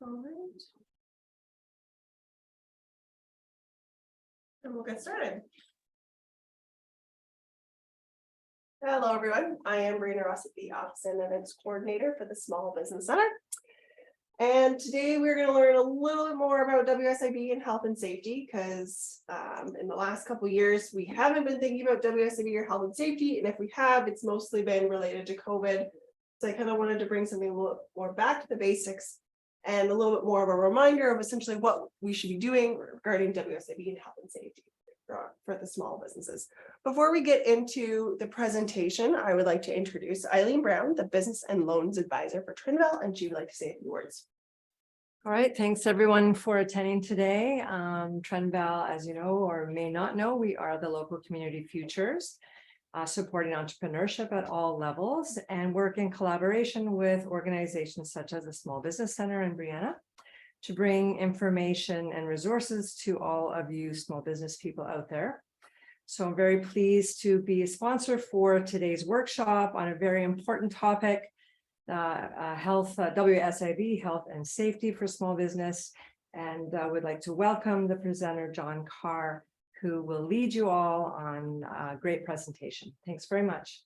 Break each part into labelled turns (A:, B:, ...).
A: All right. And we'll get started. Hello, everyone. I am Brina Ross, the Office and Events Coordinator for the Small Business Center. And today we're going to learn a little bit more about WSIB and health and safety, because in the last couple of years, we haven't been thinking about WSIB or health and safety. And if we have, it's mostly been related to COVID. So I kind of wanted to bring something a little more back to the basics and a little bit more of a reminder of essentially what we should be doing regarding WSIB and health and safety for the small businesses. Before we get into the presentation, I would like to introduce Eileen Brown, the Business and Loans Advisor for Trinval, and she would like to say a few words.
B: All right, thanks everyone for attending today. Trinval, as you know or may not know, we are the local community futures, supporting entrepreneurship at all levels and work in collaboration with organizations such as the Small Business Center in Brianna to bring information and resources to all of you small business people out there. So I'm very pleased to be a sponsor for today's workshop on a very important topic, WSIB, health and safety for small business. And I would like to welcome the presenter, John Carr, who will lead you all on a great presentation. Thanks very much.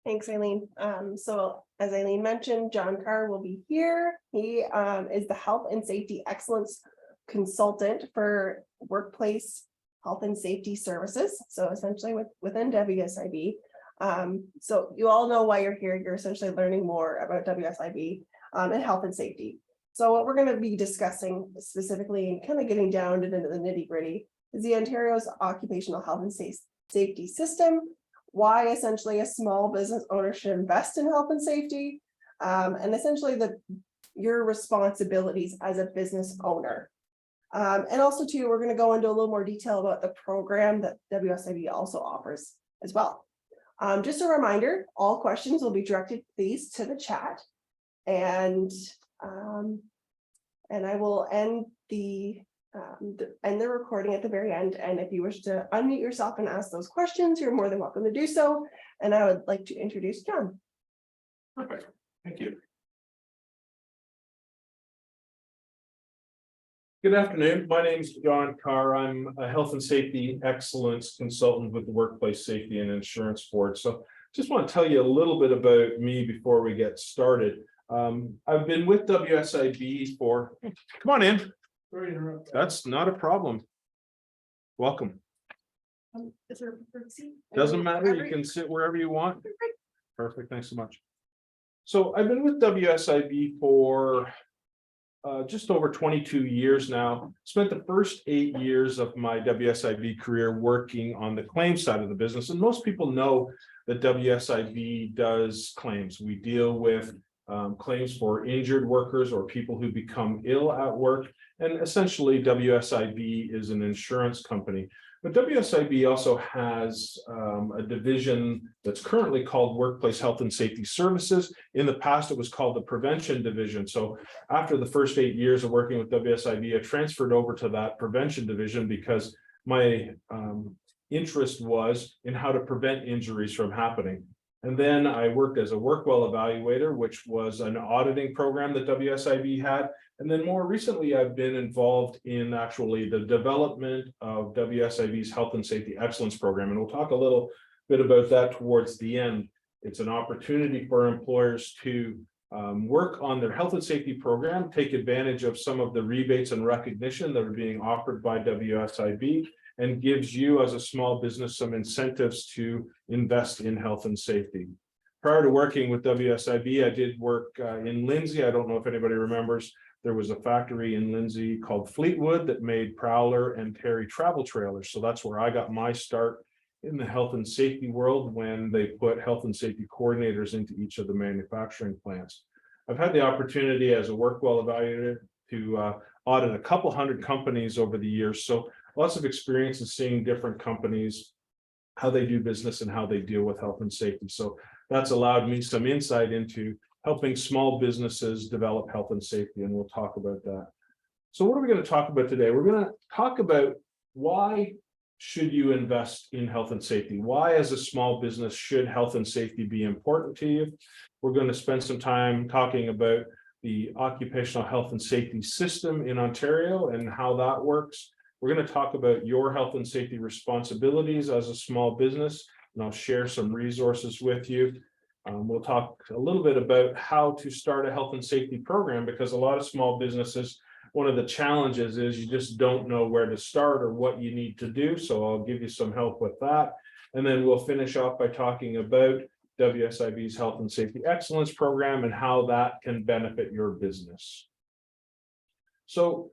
A: Thanks, Eileen. So as Eileen mentioned, John Carr will be here. He is the Health and Safety Excellence Consultant for Workplace Health and Safety Services. So essentially within WSIB. So you all know why you're here. You're essentially learning more about WSIB and health and safety. So what we're going to be discussing specifically and kind of getting down into the nitty gritty is the Ontario's occupational health and safety system, why essentially a small business owner should invest in health and safety, and essentially your responsibilities as a business owner. And also too, we're going to go into a little more detail about the program that WSIB also offers as well. Just a reminder, all questions will be directed, please, to the chat. And I will end the recording at the very end. And if you wish to unmute yourself and ask those questions, you're more than welcome to do so. And I would like to introduce John.
C: Perfect. Thank you. Good afternoon. My name is John Carr. I'm a health and safety excellence consultant with the Workplace Safety and Insurance Board. So just want to tell you a little bit about me before we get started. I've been with WSIB for, come on in. Sorry to interrupt. That's not a problem. Welcome.
A: Is there a preferred seat?
C: Doesn't matter. You can sit wherever you want. Perfect. Thanks so much. So I've been with WSIB for just over 22 years now. Spent the first 8 years of my WSIB career working on the claims side of the business. And most people know that WSIB does claims. We deal with claims for injured workers or people who become ill at work. And essentially WSIB is an insurance company. But WSIB also has a division that's currently called Workplace Health and Safety Services. In the past, it was called the Prevention Division. So after the first 8 years of working with WSIB, I transferred over to that Prevention Division because my interest was in how to prevent injuries from happening. And then I worked as a Workwell evaluator, which was an auditing program that WSIB had. And then more recently, I've been involved in actually the development of WSIB's Health and Safety Excellence Program. And we'll talk a little bit about that towards the end. It's an opportunity for employers to work on their health and safety program, take advantage of some of the rebates and recognition that are being offered by WSIB, and gives you as a small business some incentives to invest in health and safety. Prior to working with WSIB, I did work in Lindsay. I don't know if anybody remembers, there was a factory in Lindsay called Fleetwood that made Prowler and Terry travel trailers. So that's where I got my start in the health and safety world when they put health and safety coordinators into each of the manufacturing plants. I've had the opportunity as a Workwell evaluator to audit a couple hundred companies over the years. So lots of experience in seeing different companies, how they do business and how they deal with health and safety. So that's allowed me some insight into helping small businesses develop health and safety, and we'll talk about that. So what are we going to talk about today? We're going to talk about why should you invest in health and safety? Why, as a small business, should health and safety be important to you? We're going to spend some time talking about the occupational health and safety system in Ontario and how that works. We're going to talk about your health and safety responsibilities as a small business, and I'll share some resources with you. We'll talk a little bit about how to start a health and safety program, because a lot of small businesses, one of the challenges is you just don't know where to start or what you need to do. So I'll give you some help with that. And then we'll finish off by talking about WSIB's Health and Safety Excellence Program and how that can benefit your business. So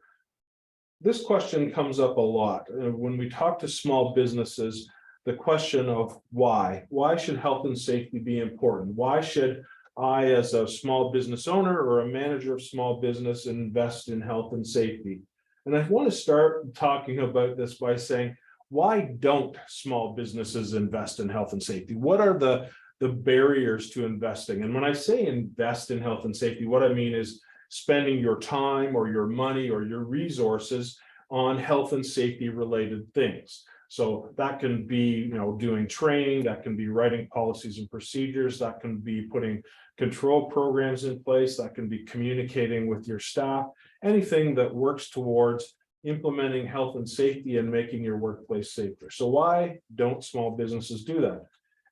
C: this question comes up a lot. When we talk to small businesses, the question of why should health and safety be important? Why should I, as a small business owner or a manager of small business, invest in health and safety? And I want to start talking about this by saying, why don't small businesses invest in health and safety? What are the barriers to investing? And when I say invest in health and safety, what I mean is spending your time or your money or your resources on health and safety related things. So that can be, doing training, that can be writing policies and procedures, that can be putting control programs in place, that can be communicating with your staff, anything that works towards implementing health and safety and making your workplace safer. So why don't small businesses do that?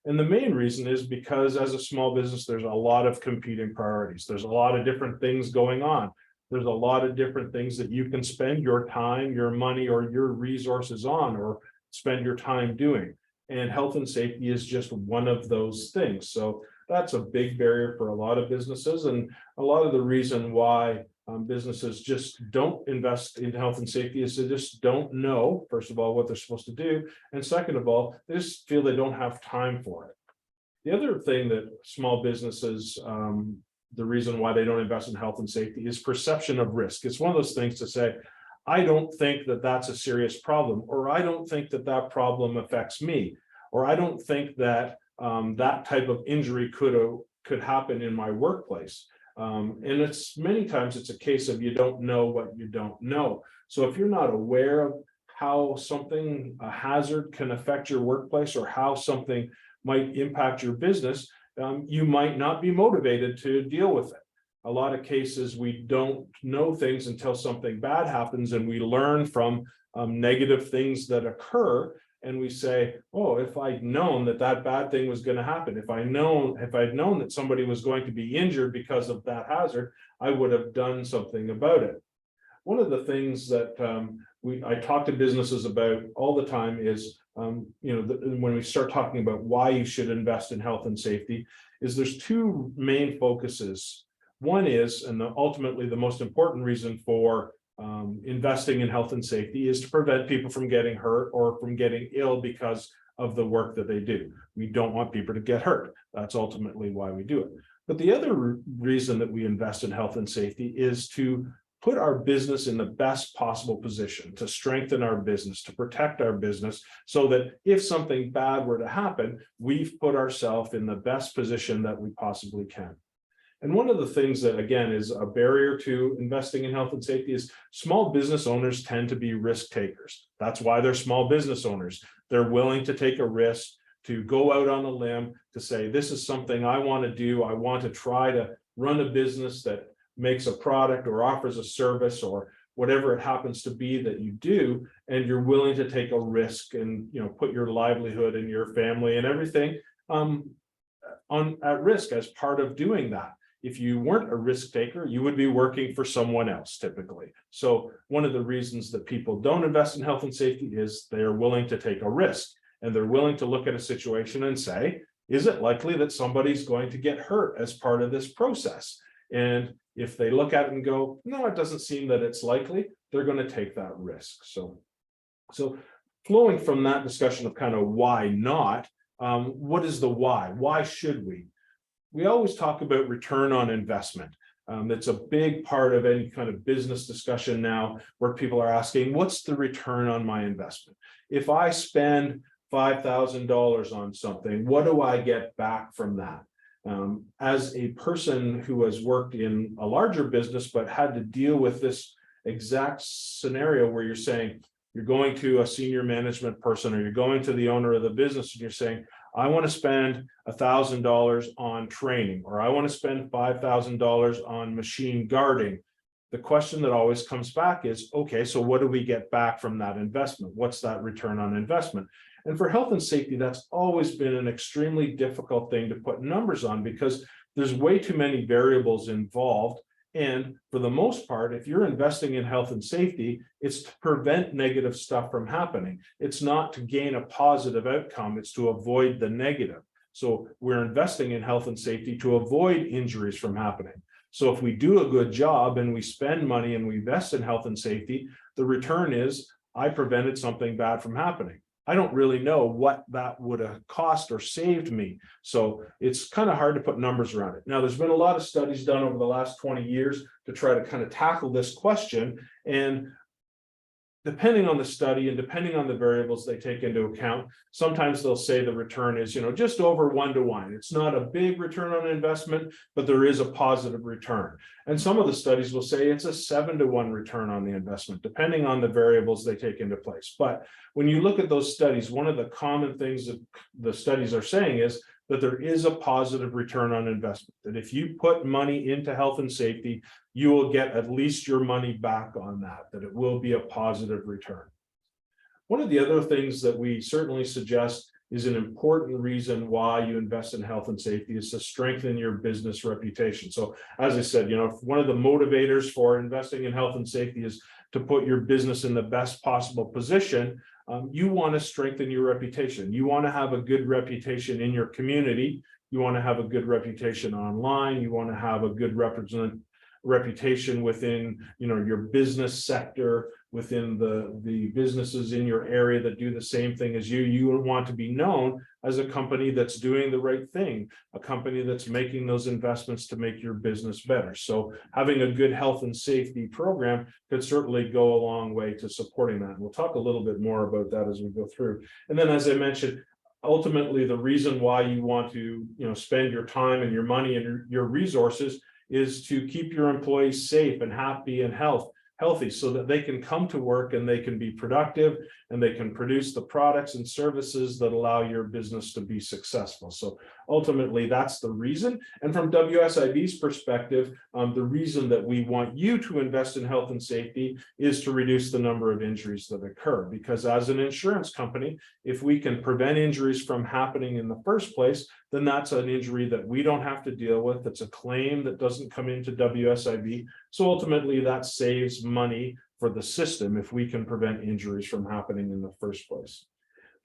C: And the main reason is because as a small business, there's a lot of competing priorities. There's a lot of different things going on. There's a lot of different things that you can spend your time, your money, or your resources on, or spend your time doing. And health and safety is just one of those things. So that's a big barrier for a lot of businesses. And a lot of the reason why businesses just don't invest in health and safety is they just don't know, first of all, what they're supposed to do. And second of all, they just feel they don't have time for it. The other thing that small businesses, the reason why they don't invest in health and safety is perception of risk. It's one of those things to say, I don't think that that's a serious problem, or I don't think that that problem affects me, or I don't think that that type of injury could happen in my workplace. And it's many times it's a case of you don't know what you don't know. So if you're not aware of how a hazard can affect your workplace or how something might impact your business, you might not be motivated to deal with it. A lot of cases, we don't know things until something bad happens, and we learn from negative things that occur. And we say, oh, if I'd known that that bad thing was going to happen, if I'd known that somebody was going to be injured because of that hazard, I would have done something about it. One of the things that I talk to businesses about all the time is, when we start talking about why you should invest in health and safety, is there's two main focuses. One is, and ultimately the most important reason for investing in health and safety, is to prevent people from getting hurt or from getting ill because of the work that they do. We don't want people to get hurt. That's ultimately why we do it. But the other reason that we invest in health and safety is to put our business in the best possible position, to strengthen our business, to protect our business, so that if something bad were to happen, we've put ourselves in the best position that we possibly can. And one of the things that, again, is a barrier to investing in health and safety is small business owners tend to be risk takers. That's why they're small business owners. They're willing to take a risk, to go out on a limb, to say, this is something I want to do. I want to try to run a business that makes a product or offers a service or whatever it happens to be that you do. And you're willing to take a risk and, put your livelihood and your family and everything at risk as part of doing that. If you weren't a risk taker, you would be working for someone else typically. So one of the reasons that people don't invest in health and safety is they're willing to take a risk, and they're willing to look at a situation and say, is it likely that somebody's going to get hurt as part of this process? And if they look at it and go, no, it doesn't seem that it's likely, they're going to take that risk. So flowing from that discussion of kind of why not, what is the why? Why should we? We always talk about return on investment. It's a big part of any kind of business discussion now, where people are asking, what's the return on my investment? If I spend $5,000 on something, what do I get back from that? As a person who has worked in a larger business, but had to deal with this exact scenario where you're saying, you're going to a senior management person or you're going to the owner of the business and you're saying, I want to spend $1,000 on training, or I want to spend $5,000 on machine guarding. The question that always comes back is, okay, so what do we get back from that investment? What's that return on investment? And for health and safety, that's always been an extremely difficult thing to put numbers on because there's way too many variables involved. And for the most part, if you're investing in health and safety, it's to prevent negative stuff from happening. It's not to gain a positive outcome, it's to avoid the negative. So we're investing in health and safety to avoid injuries from happening. So if we do a good job and we spend money and we invest in health and safety, the return is I prevented something bad from happening. I don't really know what that would have cost or saved me. So it's kind of hard to put numbers around it. Now, there's been a lot of studies done over the last 20 years to try to kind of tackle this question. And depending on the study and depending on the variables they take into account, sometimes they'll say the return is, just over 1-to-1. It's not a big return on investment, but there is a positive return. And some of the studies will say it's a 7-to-1 return on the investment, depending on the variables they take into place. But when you look at those studies, one of the common things that the studies are saying is that there is a positive return on investment, that if you put money into health and safety, you will get at least your money back on that it will be a positive return. One of the other things that we certainly suggest is an important reason why you invest in health and safety is to strengthen your business reputation. So as I said, one of the motivators for investing in health and safety is to put your business in the best possible position. You want to strengthen your reputation. You want to have a good reputation in your community. You want to have a good reputation online. You want to have a good reputation within your business sector, within the businesses in your area that do the same thing as you. You want to be known as a company that's doing the right thing, a company that's making those investments to make your business better. So having a good health and safety program could certainly go a long way to supporting that. And we'll talk a little bit more about that as we go through. And then, as I mentioned, ultimately the reason why you want to spend your time and your money and your resources is to keep your employees safe and happy and healthy so that they can come to work and they can be productive and they can produce the products and services that allow your business to be successful. So ultimately, that's the reason. And from WSIB's perspective, the reason that we want you to invest in health and safety is to reduce the number of injuries that occur. Because as an insurance company, if we can prevent injuries from happening in the first place, then that's an injury that we don't have to deal with. It's a claim that doesn't come into WSIB. So ultimately, that saves money for the system if we can prevent injuries from happening in the first place.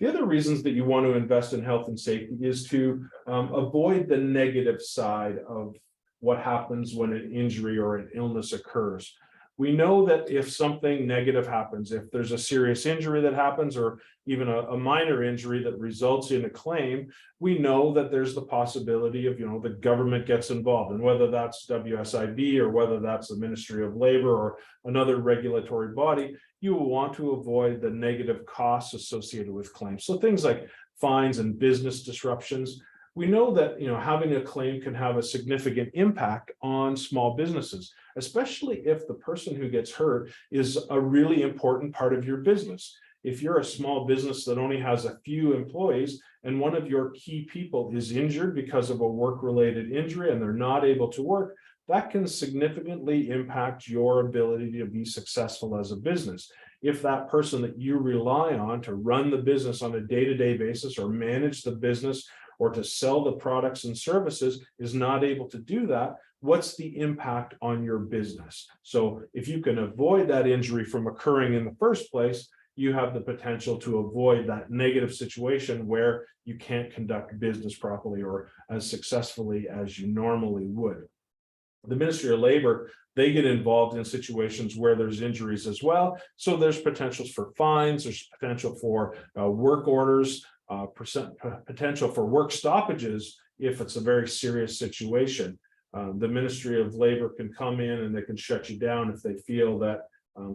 C: The other reasons that you want to invest in health and safety is to avoid the negative side of what happens when an injury or an illness occurs. We know that if something negative happens, if there's a serious injury that happens, or even a minor injury that results in a claim, we know that there's the possibility of, the government gets involved, and whether that's WSIB or whether that's the Ministry of Labor or another regulatory body, you will want to avoid the negative costs associated with claims. So things like fines and business disruptions. We know that having a claim can have a significant impact on small businesses, especially if the person who gets hurt is a really important part of your business. If you're a small business that only has a few employees and one of your key people is injured because of a work-related injury and they're not able to work, that can significantly impact your ability to be successful as a business. If that person that you rely on to run the business on a day-to-day basis or manage the business or to sell the products and services is not able to do that, what's the impact on your business? So if you can avoid that injury from occurring in the first place, you have the potential to avoid that negative situation where you can't conduct business properly or as successfully as you normally would. The Ministry of Labor, they get involved in situations where there's injuries as well. So there's potentials for fines, there's potential for work orders, potential for work stoppages if it's a very serious situation. The Ministry of Labor can come in and they can shut you down if they feel that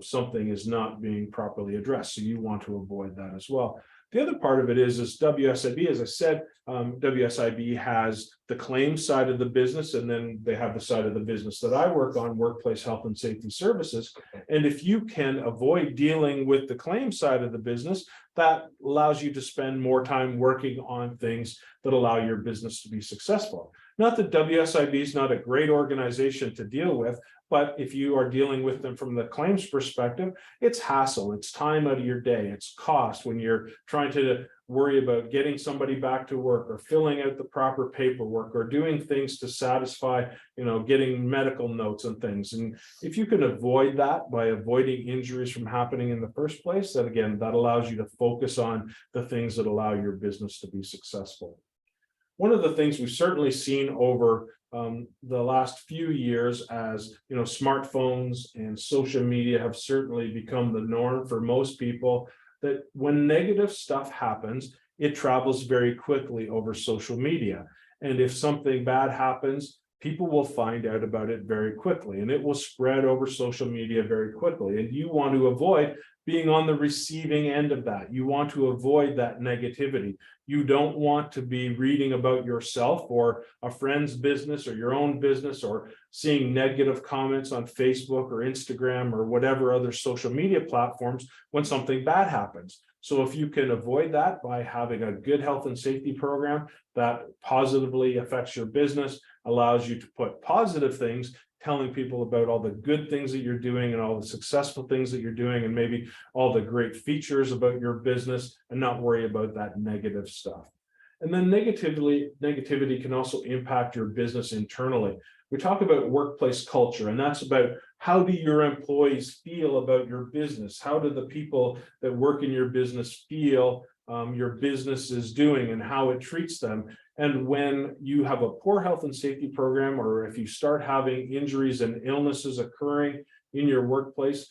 C: something is not being properly addressed. So you want to avoid that as well. The other part of it is WSIB, as I said, WSIB has the claims side of the business, and then they have the side of the business that I work on, workplace health and safety services. And if you can avoid dealing with the claims side of the business, that allows you to spend more time working on things that allow your business to be successful. Not that WSIB is not a great organization to deal with, but if you are dealing with them from the claims perspective, it's hassle, it's time out of your day, it's cost when you're trying to worry about getting somebody back to work or filling out the proper paperwork or doing things to satisfy, getting medical notes and things. And if you can avoid that by avoiding injuries from happening in the first place, then again, that allows you to focus on the things that allow your business to be successful. One of the things we've certainly seen over the last few years, as smartphones and social media have certainly become the norm for most people, that when negative stuff happens, it travels very quickly over social media. And if something bad happens, people will find out about it very quickly, and it will spread over social media very quickly. And you want to avoid being on the receiving end of that. You want to avoid that negativity. You don't want to be reading about yourself or a friend's business or your own business, or seeing negative comments on Facebook or Instagram or whatever other social media platforms when something bad happens. So if you can avoid that by having a good health and safety program that positively affects your business, allows you to put positive things, telling people about all the good things that you're doing and all the successful things that you're doing, and maybe all the great features about your business, and not worry about that negative stuff. And then negativity can also impact your business internally. We talk about workplace culture, and that's about how do your employees feel about your business? How do the people that work in your business feel your business is doing and how it treats them? And when you have a poor health and safety program, or if you start having injuries and illnesses occurring in your workplace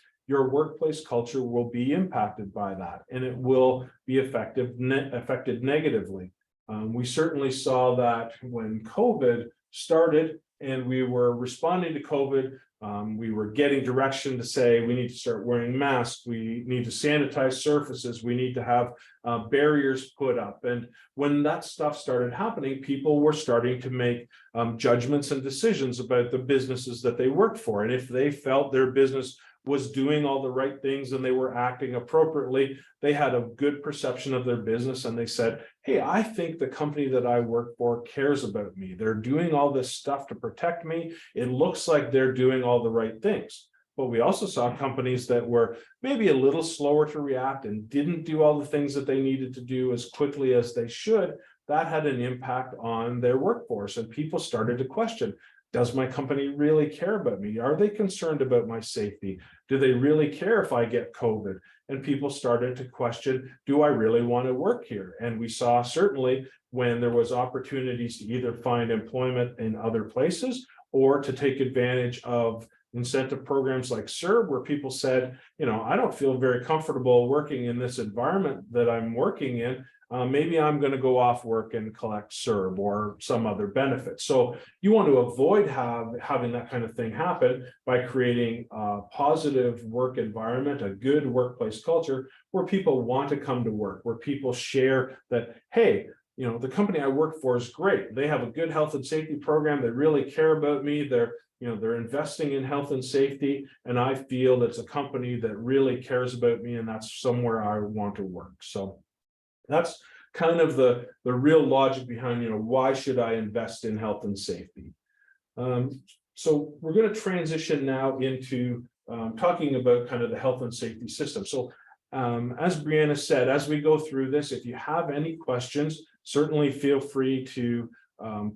C: culture will be impacted by that, and it will be affected negatively. We certainly saw that when COVID started and we were responding to COVID. We were getting direction to say we need to start wearing masks, we need to sanitize surfaces, we need to have barriers put up. And when that stuff started happening, people were starting to make judgments and decisions about the businesses that they worked for. And if they felt their business was doing all the right things and they were acting appropriately, they had a good perception of their business, and they said, hey, I think the company that I work for cares about me. They're doing all this stuff to protect me. It looks like they're doing all the right things. But we also saw companies that were maybe a little slower to react and didn't do all the things that they needed to do as quickly as they should. That had an impact on their workforce, and people started to question, does my company really care about me? Are they concerned about my safety? Do they really care if I get COVID? And people started to question, do I really want to work here? And we saw certainly when there was opportunities to either find employment in other places or to take advantage of incentive programs like CERB, where people said, I don't feel very comfortable working in this environment that I'm working in. Maybe I'm going to go off work and collect CERB or some other benefit. So you want to avoid having that kind of thing happen by creating a positive work environment, a good workplace culture where people want to come to work, where people share that, hey, the company I work for is great. They have a good health and safety program. They really care about me. They're investing in health and safety, and I feel it's a company that really cares about me, and that's somewhere I want to work. So that's kind of the real logic behind, why should I invest in health and safety? So we're going to transition now into talking about kind of the health and safety system. So as Brianna said, as we go through this, if you have any questions, certainly feel free to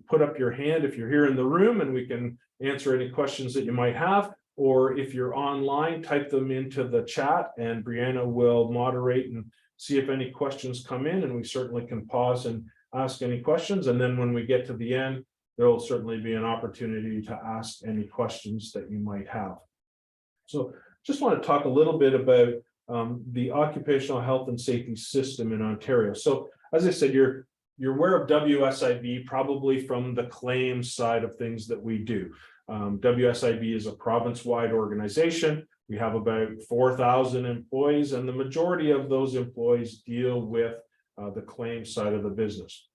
C: put up your hand if you're here in the room, and we can answer any questions that you might have. Or if you're online, type them into the chat, and Brianna will moderate and see if any questions come in, and we certainly can pause and ask any questions. And then when we get to the end, there will certainly be an opportunity to ask any questions that you might have. So just want to talk a little bit about the occupational health and safety system in Ontario. So as I said, you're aware of WSIB probably from the claims side of things that we do. WSIB is a province-wide organization. We have about 4,000 employees, and the majority of those employees deal with the claim side of the business.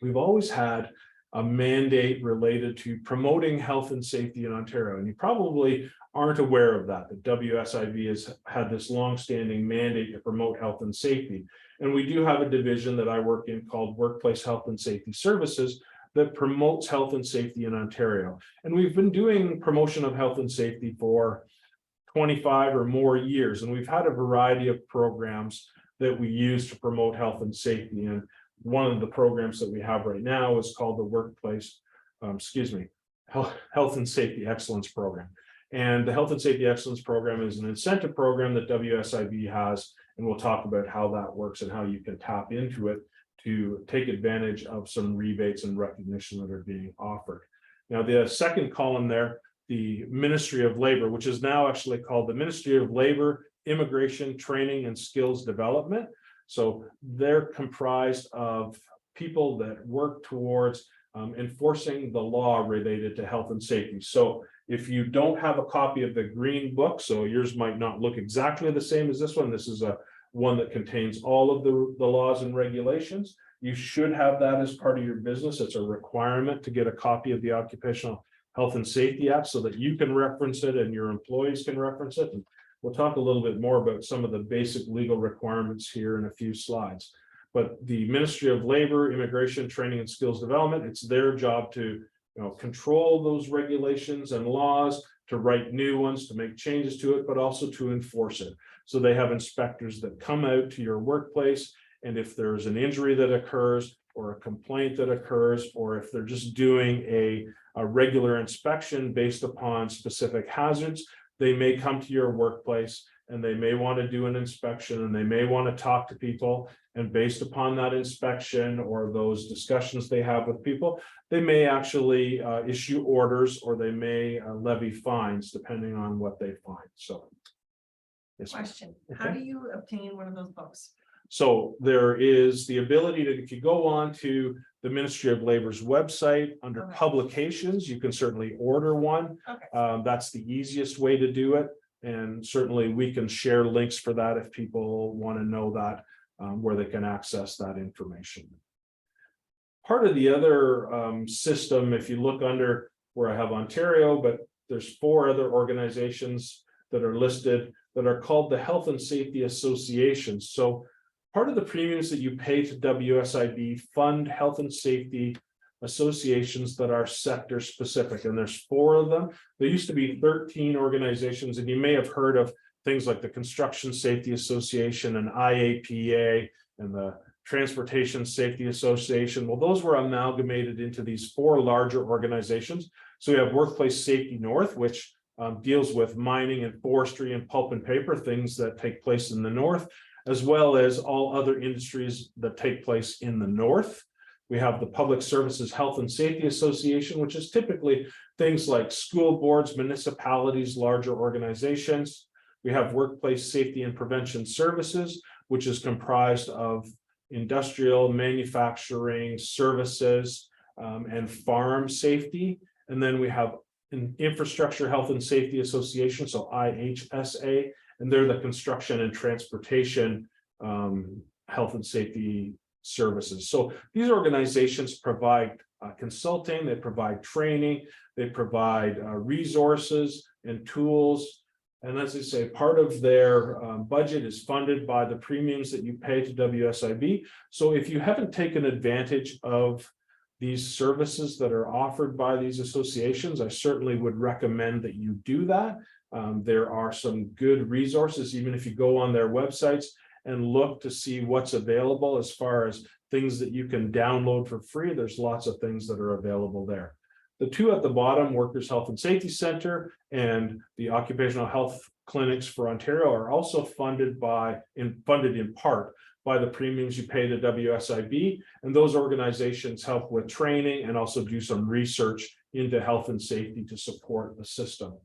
C: We've always had a mandate related to promoting health and safety in Ontario, and you probably aren't aware of that. The WSIB has had this long-standing mandate to promote health and safety. And we do have a division that I work in called Workplace Health and Safety Services that promotes health and safety in Ontario. And we've been doing promotion of health and safety for 25 or more years. And we've had a variety of programs that we use to promote health and safety. And one of the programs that we have right now is called the Health and Safety Excellence Program. And the Health and Safety Excellence Program is an incentive program that WSIB has, and we'll talk about how that works and how you can tap into it to take advantage of some rebates and recognition that are being offered. Now, the second column there, the Ministry of Labor, which is now actually called the Ministry of Labor, Immigration, Training, and Skills Development. So they're comprised of people that work towards enforcing the law related to health and safety. So if you don't have a copy of the green book, so yours might not look exactly the same as this one. This is a one that contains all of the laws and regulations. You should have that as part of your business. It's a requirement to get a copy of the Occupational Health and Safety Act so that you can reference it and your employees can reference it. And we'll talk a little bit more about some of the basic legal requirements here in a few slides. But the Ministry of Labor, Immigration, Training, and Skills Development, it's their job to control those regulations and laws, to write new ones, to make changes to it, but also to enforce it. So they have inspectors that come out to your workplace, and if there's an injury that occurs or a complaint that occurs, or if they're just doing a regular inspection based upon specific hazards, they may come to your workplace and they may want to do an inspection and they may want to talk to people. And based upon that inspection or those discussions they have with people, they may actually issue orders or they may levy fines depending on what they find. So, yes,
D: Question,
C: okay.
D: how do you obtain one of those books?
C: So there is the ability to, if you go on to the Ministry of Labor's website under
D: Okay.
C: publications, you can certainly order one.
D: Okay.
C: That's the easiest way to do it. And certainly we can share links for that if people want to know that, where they can access that information. Part of the other system, if you look under where I have Ontario, but there's 4 other organizations that are listed that are called the Health and Safety Associations. So part of the premiums that you pay to WSIB fund health and safety associations that are sector specific, and there's 4 of them. There used to be 13 organizations, and you may have heard of things like the Construction Safety Association and IAPA and the Transportation Safety Association. Well, those were amalgamated into these 4 larger organizations. So we have Workplace Safety North, which deals with mining and forestry and pulp and paper, things that take place in the north, as well as all other industries that take place in the north. We have the Public Services Health and Safety Association, which is typically things like school boards, municipalities, larger organizations. We have Workplace Safety and Prevention Services, which is comprised of industrial, manufacturing, services, and farm safety. And then we have an Infrastructure Health and Safety Association, so IHSA, and they're the construction and transportation health and safety services. So these organizations provide consulting, they provide training, they provide resources and tools. And as I say, part of their budget is funded by the premiums that you pay to WSIB. So if you haven't taken advantage of these services that are offered by these associations, I certainly would recommend that you do that. There are some good resources, even if you go on their websites and look to see what's available as far as things that you can download for free. There's lots of things that are available there. The 2 at the bottom, Workers Health and Safety Center and the Occupational Health Clinics for Ontario, are also funded in part by the premiums you pay to WSIB. And those organizations help with training and also do some research into health and safety to support the system.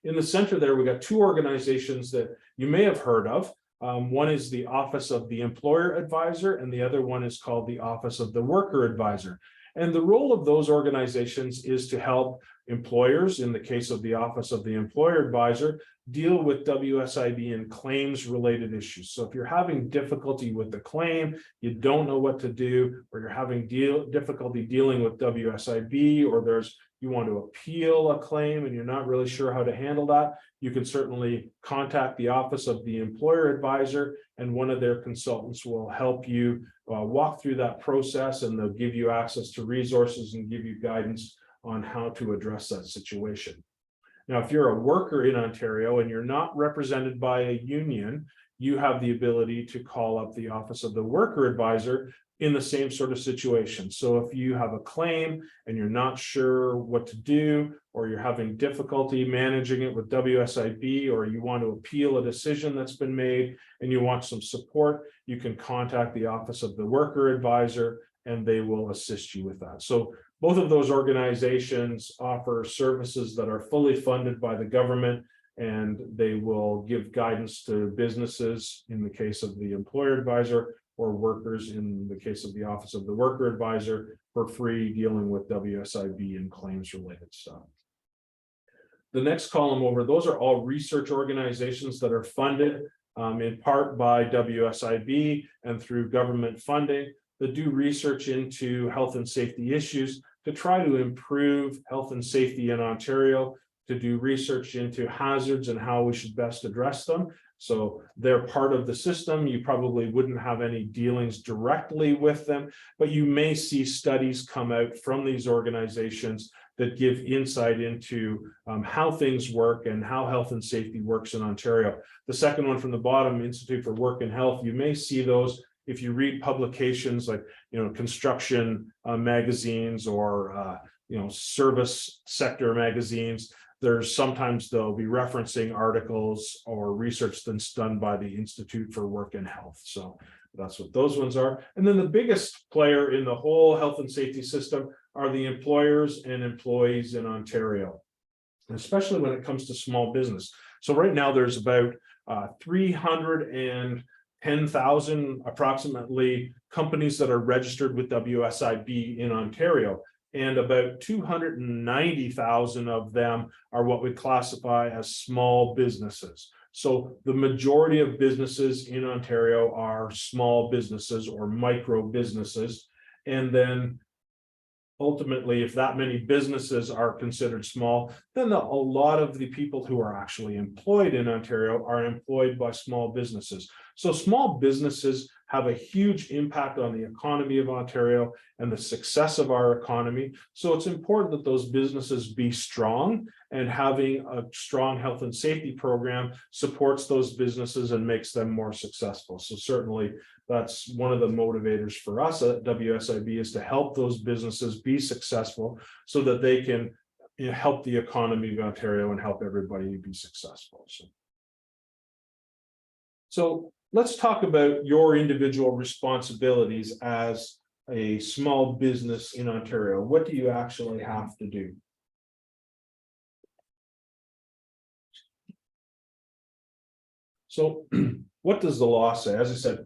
C: In the center there, we got 2 organizations that you may have heard of. One is the Office of the Employer Advisor, and the other one is called the Office of the Worker Advisor. And the role of those organizations is to help employers, in the case of the Office of the Employer Advisor, deal with WSIB and claims related issues. So if you're having difficulty with the claim, you don't know what to do, or you're having difficulty dealing with WSIB, or you want to appeal a claim and you're not really sure how to handle that, you can certainly contact the Office of the Employer Advisor, and one of their consultants will help you walk through that process, and they'll give you access to resources and give you guidance on how to address that situation. Now, if you're a worker in Ontario and you're not represented by a union, you have the ability to call up the Office of the Worker Advisor in the same sort of situation. So if you have a claim and you're not sure what to do, or you're having difficulty managing it with WSIB, or you want to appeal a decision that's been made and you want some support, you can contact the Office of the Worker Advisor and they will assist you with that. So both of those organizations offer services that are fully funded by the government, and they will give guidance to businesses in the case of the Employer Advisor, or workers in the case of the Office of the Worker Advisor, for free, dealing with WSIB and claims related stuff. The next column over, those are all research organizations that are funded in part by WSIB and through government funding, that do research into health and safety issues to try to improve health and safety in Ontario, to do research into hazards and how we should best address them. So they're part of the system. You probably wouldn't have any dealings directly with them, but you may see studies come out from these organizations that give insight into how things work and how health and safety works in Ontario. The second one from the bottom, Institute for Work and Health, you may see those if you read publications like, construction magazines, or, service sector magazines. There's sometimes they'll be referencing articles or research that's done by the Institute for Work and Health. So that's what those ones are. And then the biggest player in the whole health and safety system are the employers and employees in Ontario, especially when it comes to small business. So right now there's about 310,000 approximately companies that are registered with WSIB in Ontario. And about 290,000 of them are what we classify as small businesses. So the majority of businesses in Ontario are small businesses or micro businesses. And then ultimately, if that many businesses are considered small, then a lot of the people who are actually employed in Ontario are employed by small businesses. So small businesses have a huge impact on the economy of Ontario and the success of our economy. So it's important that those businesses be strong, and having a strong health and safety program supports those businesses and makes them more successful. So certainly that's one of the motivators for us at WSIB, is to help those businesses be successful so that they can help the economy of Ontario and help everybody be successful. So let's talk about your individual responsibilities as a small business in Ontario. What do you actually have to do? So what does the law say? As I said,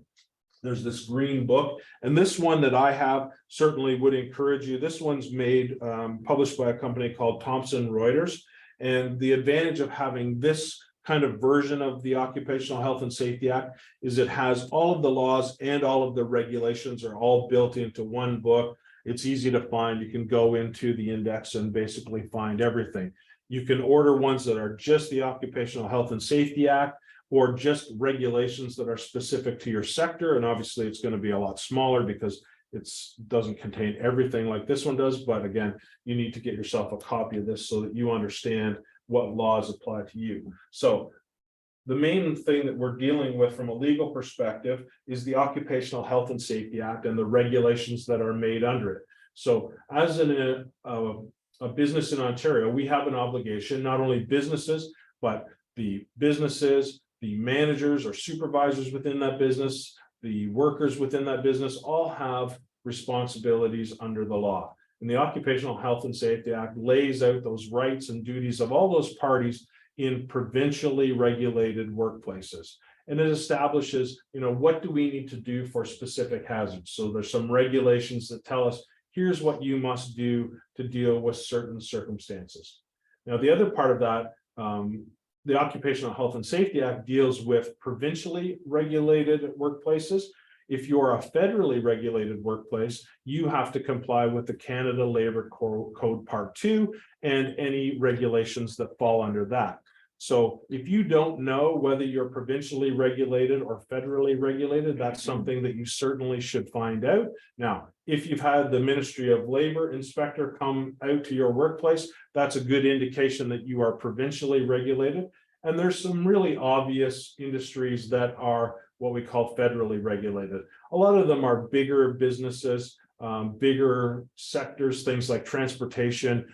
C: there's this green book, and this one that I have certainly would encourage you. This one's made, published by a company called Thomson Reuters. And the advantage of having this kind of version of the Occupational Health and Safety Act is it has all of the laws and all of the regulations are all built into one book. It's easy to find. You can go into the index and basically find everything. You can order ones that are just the Occupational Health and Safety Act, or just regulations that are specific to your sector. And obviously it's going to be a lot smaller because it doesn't contain everything like this one does. But again, you need to get yourself a copy of this so that you understand what laws apply to you. So the main thing that we're dealing with from a legal perspective is the Occupational Health and Safety Act and the regulations that are made under it. So as a business in Ontario, we have an obligation, not only businesses, but the businesses, the managers or supervisors within that business, the workers within that business, all have responsibilities under the law. And the Occupational Health and Safety Act lays out those rights and duties of all those parties in provincially regulated workplaces. And it establishes, what do we need to do for specific hazards? So there's some regulations that tell us, here's what you must do to deal with certain circumstances. Now, the other part of that, the Occupational Health and Safety Act deals with provincially regulated workplaces. If you're a federally regulated workplace, you have to comply with the Canada Labor Code Part 2 and any regulations that fall under that. So if you don't know whether you're provincially regulated or federally regulated, that's something that you certainly should find out. Now, if you've had the Ministry of Labor inspector come out to your workplace, that's a good indication that you are provincially regulated. And there's some really obvious industries that are what we call federally regulated. A lot of them are bigger businesses, bigger sectors, things like transportation,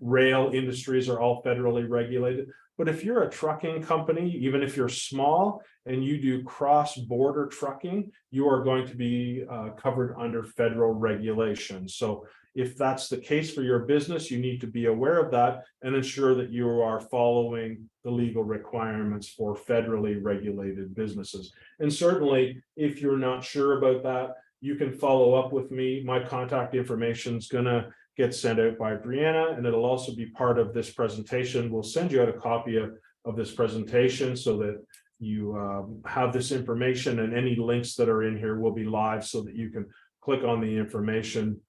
C: rail industries are all federally regulated. But if you're a trucking company, even if you're small and you do cross-border trucking, you are going to be covered under federal regulations. So if that's the case for your business, you need to be aware of that and ensure that you are following the legal requirements for federally regulated businesses. And certainly, if you're not sure about that, you can follow up with me. My contact information is going to get sent out by Brianna, and it'll also be part of this presentation. We'll send you out a copy of this presentation so that you have this information, and any links that are in here will be live so that you can click on the information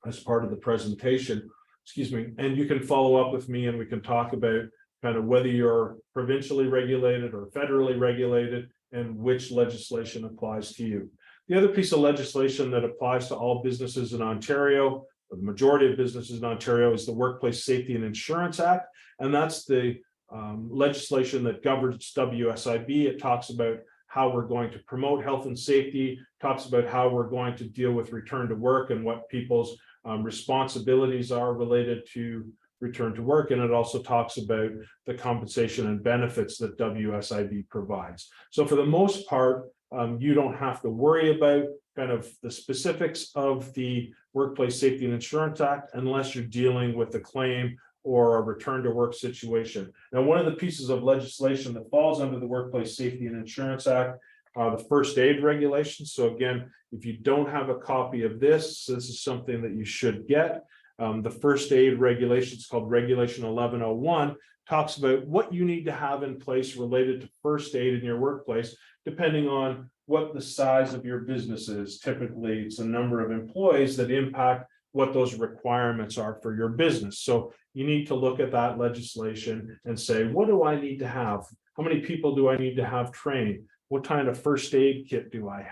C: as part of the presentation, excuse me, and you can follow up with me and we can talk about kind of whether you're provincially regulated or federally regulated and which legislation applies to you. The other piece of legislation that applies to all businesses in Ontario, or the majority of businesses in Ontario, is the Workplace Safety and Insurance Act. And that's the legislation that governs WSIB. It talks about how we're going to promote health and safety, talks about how we're going to deal with return to work and what people's responsibilities are related to return to work. And it also talks about the compensation and benefits that WSIB provides. So for the most part, you don't have to worry about kind of the specifics of the Workplace Safety and Insurance Act unless you're dealing with a claim or a return to work situation. Now, one of the pieces of legislation that falls under the Workplace Safety and Insurance Act are the first aid regulations. So again, if you don't have a copy of this, this is something that you should get. The first aid regulations, called Regulation 1101, talks about what you need to have in place related to first aid in your workplace, depending on what the size of your business is. Typically, it's a number of employees that impact what those requirements are for your business. So you need to look at that legislation and say, what do I need to have? How many people do I need to have trained? What kind of first aid kit do I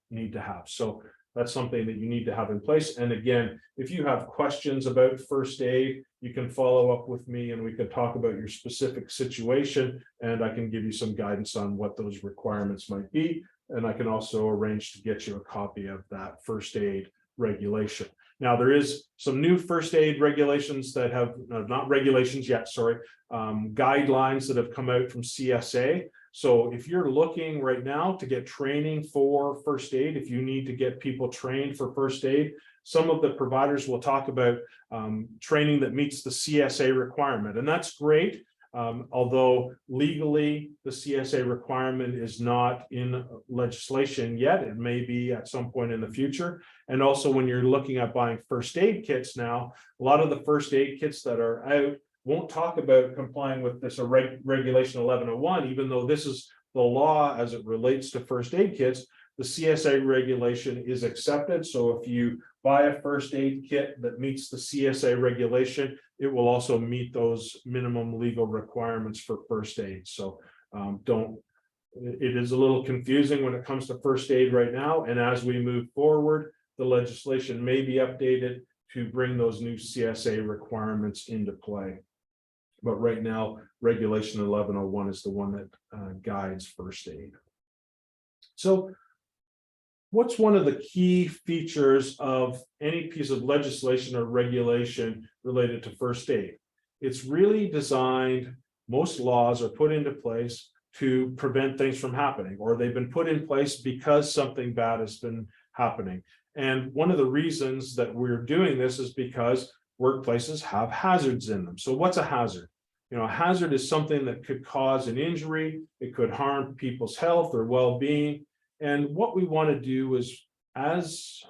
C: need to have? So that's something that you need to have in place. And again, if you have questions about first aid, you can follow up with me and we can talk about your specific situation, and I can give you some guidance on what those requirements might be. And I can also arrange to get you a copy of that first aid regulation. Now, there is some new first aid regulations that have, not regulations yet, sorry, guidelines that have come out from CSA. So if you're looking right now to get training for first aid, if you need to get people trained for first aid, some of the providers will talk about training that meets the CSA requirement. And that's great. Although legally the CSA requirement is not in legislation yet, it may be at some point in the future. And also when you're looking at buying first aid kits now, a lot of the first aid kits that are out won't talk about complying with this Regulation 1101, even though this is the law as it relates to first aid kits. The CSA regulation is accepted. So if you buy a first aid kit that meets the CSA regulation, it will also meet those minimum legal requirements for first aid. So it is a little confusing when it comes to first aid right now. And as we move forward, the legislation may be updated to bring those new CSA requirements into play. But right now, Regulation 1101 is the one that guides first aid. So what's one of the key features of any piece of legislation or regulation related to first aid? It's really designed, most laws are put into place to prevent things from happening, or they've been put in place because something bad has been happening. And one of the reasons that we're doing this is because workplaces have hazards in them. So what's a hazard? You know, a hazard is something that could cause an injury, it could harm people's health or well-being. And what we want to do is, as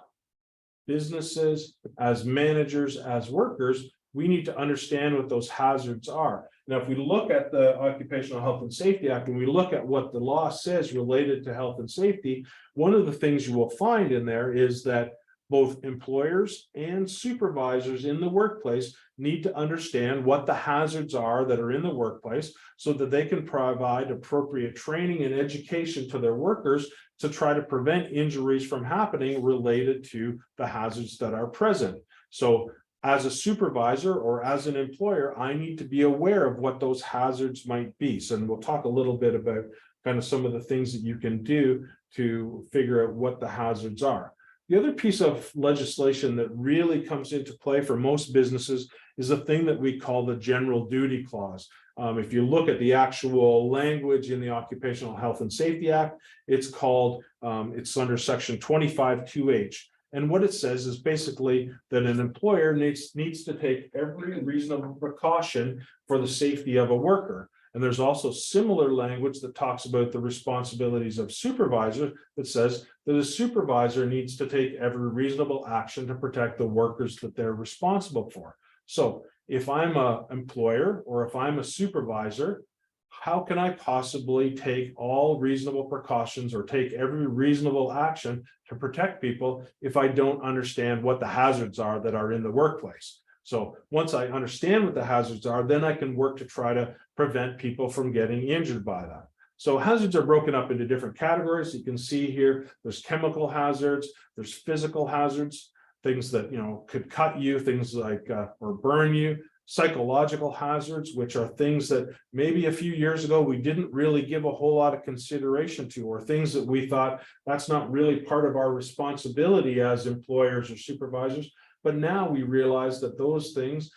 C: businesses, as managers, as workers, we need to understand what those hazards are. Now, if we look at the Occupational Health and Safety Act, and we look at what the law says related to health and safety, one of the things you will find in there is that both employers and supervisors in the workplace need to understand what the hazards are that are in the workplace so that they can provide appropriate training and education to their workers to try to prevent injuries from happening related to the hazards that are present. So as a supervisor or as an employer, I need to be aware of what those hazards might be. So we'll talk a little bit about kind of some of the things that you can do to figure out what the hazards are. The other piece of legislation that really comes into play for most businesses is a thing that we call the general duty clause. If you look at the actual language in the Occupational Health and Safety Act, it's called, it's under section 25(2)(h). And what it says is basically that an employer needs to take every reasonable precaution for the safety of a worker. And there's also similar language that talks about the responsibilities of supervisor that says that a supervisor needs to take every reasonable action to protect the workers that they're responsible for. So if I'm an employer or if I'm a supervisor, how can I possibly take all reasonable precautions or take every reasonable action to protect people if I don't understand what the hazards are that are in the workplace? So once I understand what the hazards are, then I can work to try to prevent people from getting injured by that. So hazards are broken up into different categories. You can see here, there's chemical hazards, there's physical hazards, things that, you know, could cut you, things like, or burn you, psychological hazards, which are things that maybe a few years ago, we didn't really give a whole lot of consideration to, or things that we thought that's not really part of our responsibility as employers or supervisors. But now we realize that those things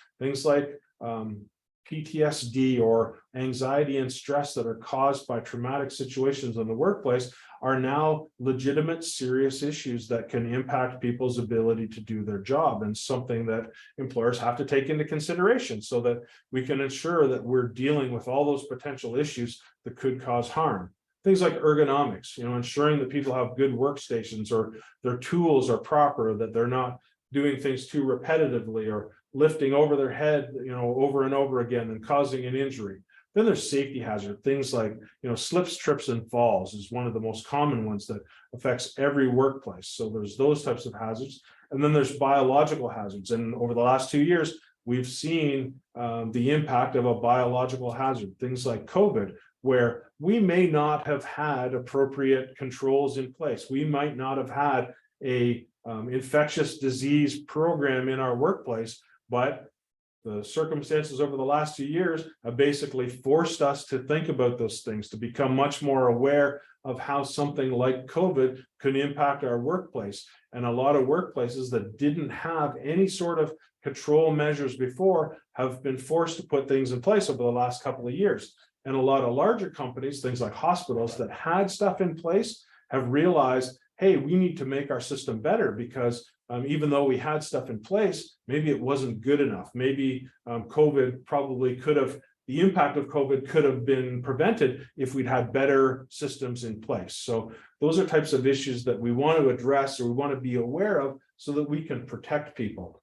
C: like PTSD or anxiety and stress that are caused by traumatic situations in the workplace are now legitimate, serious issues that can impact people's ability to do their job, and something that employers have to take into consideration so that we can ensure that we're dealing with all those potential issues that could cause harm. Things like ergonomics, you know, ensuring that people have good workstations or their tools are proper, that they're not doing things too repetitively or lifting over their head, you know, over and over again and causing an injury. Then there's safety hazard, things like, you know, slips, trips, and falls is one of the most common ones that affects every workplace. So there's those types of hazards. And then there's biological hazards. And over the last 2 years, we've seen the impact of a biological hazard, things like COVID, where we may not have had appropriate controls in place. We might not have had a infectious disease program in our workplace, but the circumstances over the last 2 years have basically forced us to think about those things, to become much more aware of how something like COVID could impact our workplace. And a lot of workplaces that didn't have any sort of control measures before have been forced to put things in place over the last couple of years. And a lot of larger companies, things like hospitals that had stuff in place, have realized, hey, we need to make our system better because even though we had stuff in place, maybe it wasn't good enough. Maybe COVID probably could have, the impact of COVID could have been prevented if we'd had better systems in place. So those are types of issues that we want to address or we want to be aware of so that we can protect people.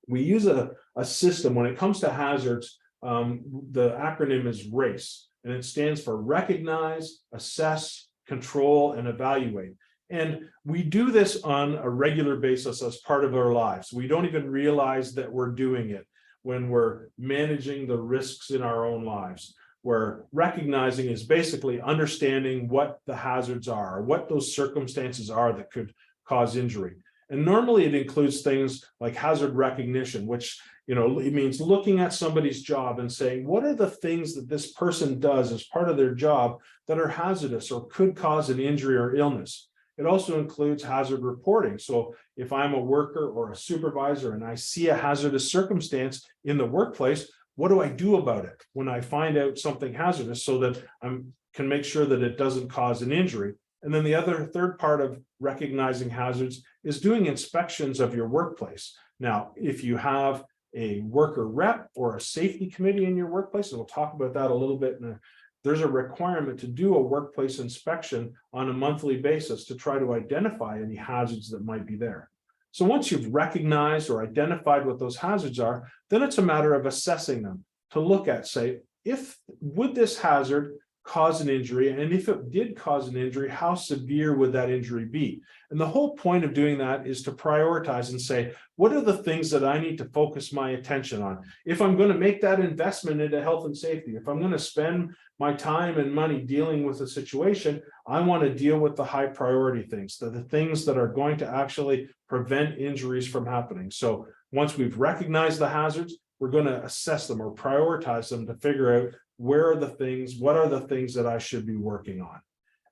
C: We use a system when it comes to hazards. The acronym is RACE, and it stands for recognize, assess, control, and evaluate. And we do this on a regular basis as part of our lives. We don't even realize that we're doing it when we're managing the risks in our own lives. Where recognizing is basically understanding what the hazards are, what those circumstances are that could cause injury. And normally it includes things like hazard recognition, which, you know, it means looking at somebody's job and saying, what are the things that this person does as part of their job that are hazardous or could cause an injury or illness? It also includes hazard reporting. So if I'm a worker or a supervisor and I see a hazardous circumstance in the workplace, what do I do about it when I find out something hazardous so that I can make sure that it doesn't cause an injury? And then the third part of recognizing hazards is doing inspections of your workplace. Now, if you have a worker rep or a safety committee in your workplace, and we'll talk about that a little bit there's a requirement to do a workplace inspection on a monthly basis to try to identify any hazards that might be there. So once you've recognized or identified what those hazards are, then it's a matter of assessing them to look at, say, would this hazard cause an injury? And if it did cause an injury, how severe would that injury be? And the whole point of doing that is to prioritize and say, what are the things that I need to focus my attention on? If I'm going to make that investment into health and safety, if I'm going to spend my time and money dealing with a situation, I want to deal with the high priority things, the things that are going to actually prevent injuries from happening. So once we've recognized the hazards, we're going to assess them or prioritize them to figure out what are the things that I should be working on.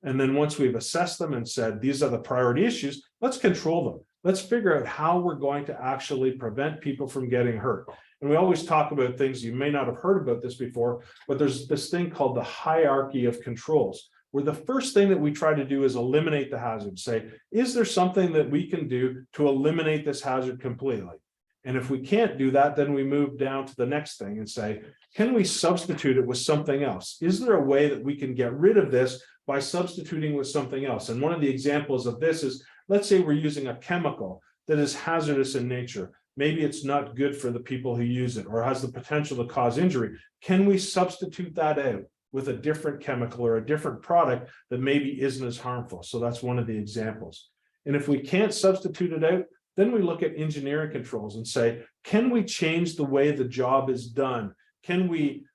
C: And then once we've assessed them and said, these are the priority issues, let's control them. Let's figure out how we're going to actually prevent people from getting hurt. And we always talk about things, you may not have heard about this before, but there's this thing called the hierarchy of controls, where the first thing that we try to do is eliminate the hazard. Say, is there something that we can do to eliminate this hazard completely? And if we can't do that, then we move down to the next thing and say, can we substitute it with something else? Is there a way that we can get rid of this by substituting with something else? And one of the examples of this is, let's say we're using a chemical that is hazardous in nature. Maybe it's not good for the people who use it or has the potential to cause injury. Can we substitute that out with a different chemical or a different product that maybe isn't as harmful? So that's one of the examples. And if we can't substitute it out, then we look at engineering controls and say, can we change the way the job is done? Can we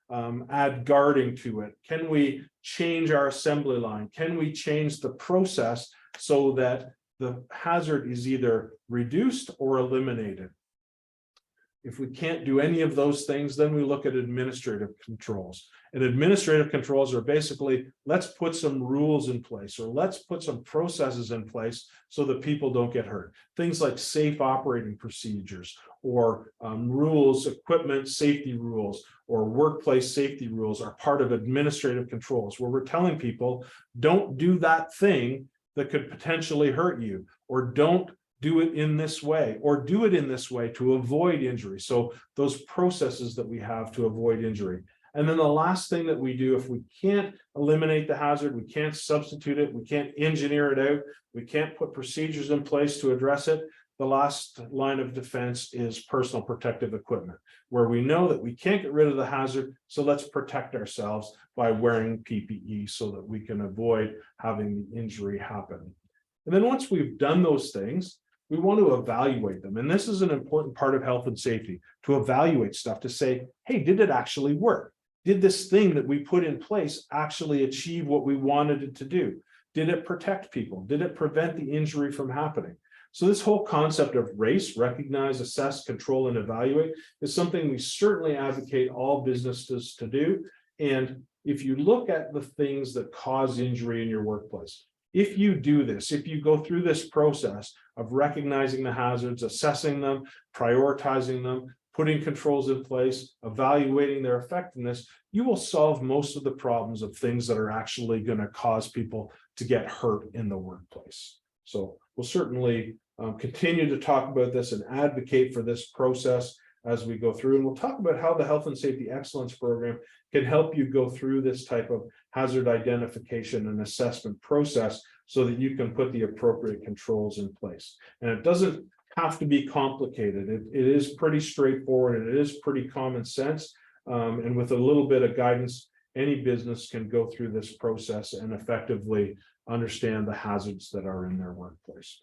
C: add guarding to it? Can we change our assembly line? Can we change the process so that the hazard is either reduced or eliminated? If we can't do any of those things, then we look at administrative controls. And administrative controls are basically, let's put some rules in place or let's put some processes in place so that people don't get hurt. Things like safe operating procedures or rules, equipment safety rules, or workplace safety rules are part of administrative controls, where we're telling people, don't do that thing that could potentially hurt you, or don't do it in this way, or do it in this way to avoid injury. So those processes that we have to avoid injury. And then the last thing that we do, if we can't eliminate the hazard, we can't substitute it, we can't engineer it out, we can't put procedures in place to address it, the last line of defense is personal protective equipment, where we know that we can't get rid of the hazard, so let's protect ourselves by wearing PPE so that we can avoid having the injury happen. And then once we've done those things, we want to evaluate them. And this is an important part of health and safety, to evaluate stuff, to say, hey, did it actually work? Did this thing that we put in place actually achieve what we wanted it to do? Did it protect people? Did it prevent the injury from happening? So this whole concept of RACE, recognize, assess, control, and evaluate, is something we certainly advocate all businesses to do. And if you look at the things that cause injury in your workplace, if you do this, if you go through this process of recognizing the hazards, assessing them, prioritizing them, putting controls in place, evaluating their effectiveness, you will solve most of the problems of things that are actually going to cause people to get hurt in the workplace. So we'll certainly continue to talk about this and advocate for this process as we go through. And we'll talk about how the Health and Safety Excellence Program can help you go through this type of hazard identification and assessment process so that you can put the appropriate controls in place. And it doesn't have to be complicated. It is pretty straightforward and it is pretty common sense. And with a little bit of guidance, any business can go through this process and effectively understand the hazards that are in their workplace.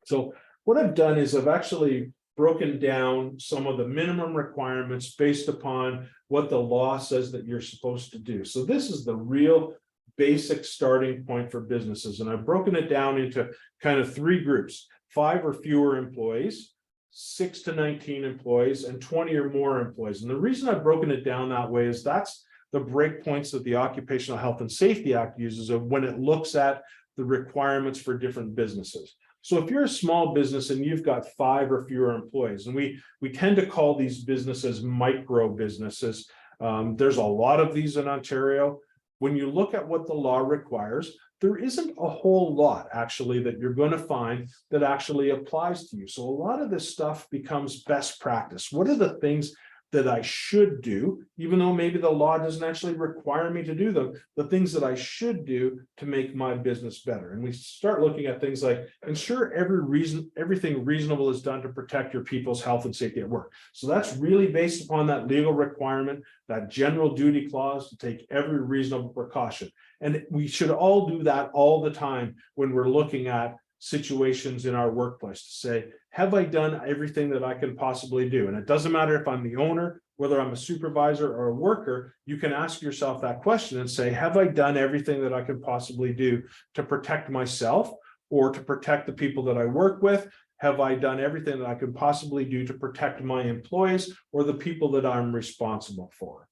C: So what I've done is I've actually broken down some of the minimum requirements based upon what the law says that you're supposed to do. So this is the real basic starting point for businesses. And I've broken it down into kind of three groups: 5 or fewer employees, 6 to 19 employees, and 20 or more employees. And the reason I've broken it down that way is that's the breakpoints that the Occupational Health and Safety Act uses of when it looks at the requirements for different businesses. So if you're a small business and you've got 5 or fewer employees, and we tend to call these businesses micro businesses. There's a lot of these in Ontario. When you look at what the law requires, there isn't a whole lot actually that you're going to find that actually applies to you. So a lot of this stuff becomes best practice. What are the things that I should do, even though maybe the law doesn't actually require me to do them, the things that I should do to make my business better. And we start looking at things like ensure everything reasonable is done to protect your people's health and safety at work. So that's really based upon that legal requirement, that general duty clause to take every reasonable precaution. And we should all do that all the time when we're looking at situations in our workplace to say, have I done everything that I can possibly do? And it doesn't matter if I'm the owner, whether I'm a supervisor or a worker, you can ask yourself that question and say, have I done everything that I can possibly do to protect myself or to protect the people that I work with? Have I done everything that I can possibly do to protect my employees or the people that I'm responsible for?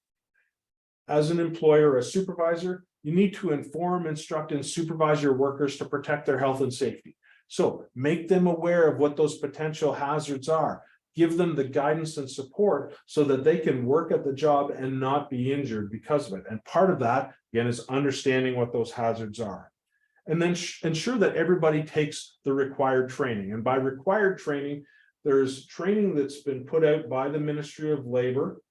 C: As an employer or a supervisor, you need to inform, instruct, and supervise your workers to protect their health and safety. So make them aware of what those potential hazards are. Give them the guidance and support so that they can work at the job and not be injured because of it. And part of that, again, is understanding what those hazards are. And then ensure that everybody takes the required training. And by required training, there's training that's been put out by the Ministry of Labor.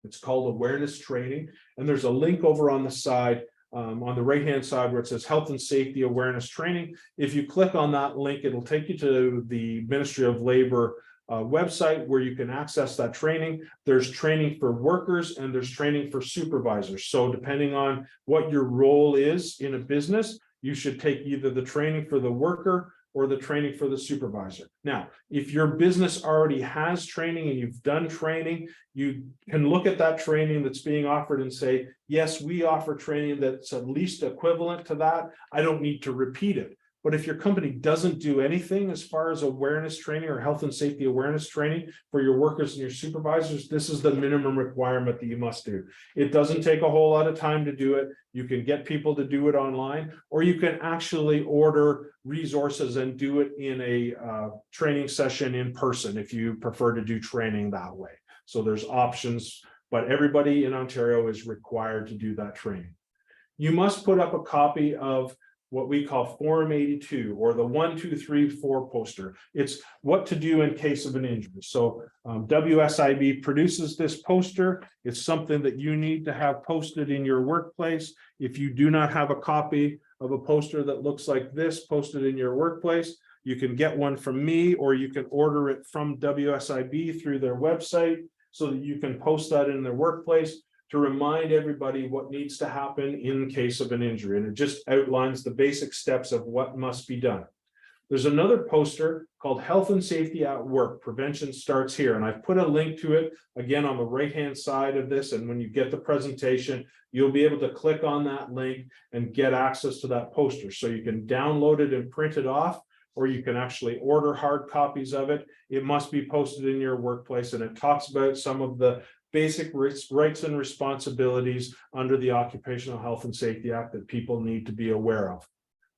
C: It's called awareness training. And there's a link over on the side, on the right-hand side where it says health and safety awareness training. If you click on that link, it'll take you to the Ministry of Labor website where you can access that training. There's training for workers and there's training for supervisors. So depending on what your role is in a business, you should take either the training for the worker or the training for the supervisor. Now, if your business already has training and you've done training, you can look at that training that's being offered and say, yes, we offer training that's at least equivalent to that. I don't need to repeat it. But if your company doesn't do anything as far as awareness training or health and safety awareness training for your workers and your supervisors, this is the minimum requirement that you must do. It doesn't take a whole lot of time to do it. You can get people to do it online, or you can actually order resources and do it in a training session in person if you prefer to do training that way. So there's options, but everybody in Ontario is required to do that training. You must put up a copy of what we call Form 82 or the 1, 2, 3, 4 poster. It's what to do in case of an injury. So WSIB produces this poster. It's something that you need to have posted in your workplace. If you do not have a copy of a poster that looks like this posted in your workplace, you can get one from me, or you can order it from WSIB through their website so that you can post that in their workplace to remind everybody what needs to happen in case of an injury. And it just outlines the basic steps of what must be done. There's another poster called Health and Safety at Work. Prevention starts here. And I've put a link to it again on the right-hand side of this. And when you get the presentation, you'll be able to click on that link and get access to that poster. So you can download it and print it off, or you can actually order hard copies of it. It must be posted in your workplace. And it talks about some of the basic rights and responsibilities under the Occupational Health and Safety Act that people need to be aware of.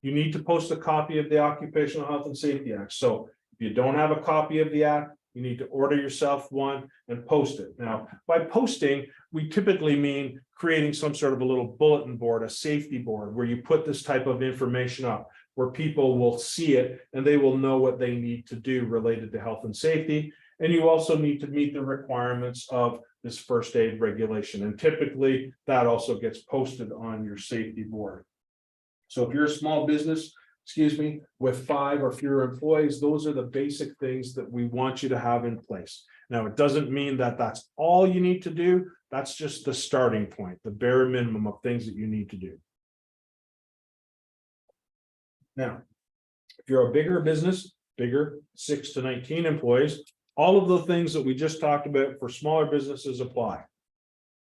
C: You need to post a copy of the Occupational Health and Safety Act. So if you don't have a copy of the Act, you need to order yourself one and post it. Now, by posting, we typically mean creating some sort of a little bulletin board, a safety board, where you put this type of information up, where people will see it and they will know what they need to do related to health and safety. And you also need to meet the requirements of this first aid regulation. And typically that also gets posted on your safety board. So if you're a small business, with 5 or fewer employees, those are the basic things that we want you to have in place. Now, it doesn't mean that that's all you need to do. That's just the starting point, the bare minimum of things that you need to do. Now, if you're a bigger business, 6 to 19 employees, all of the things that we just talked about for smaller businesses apply.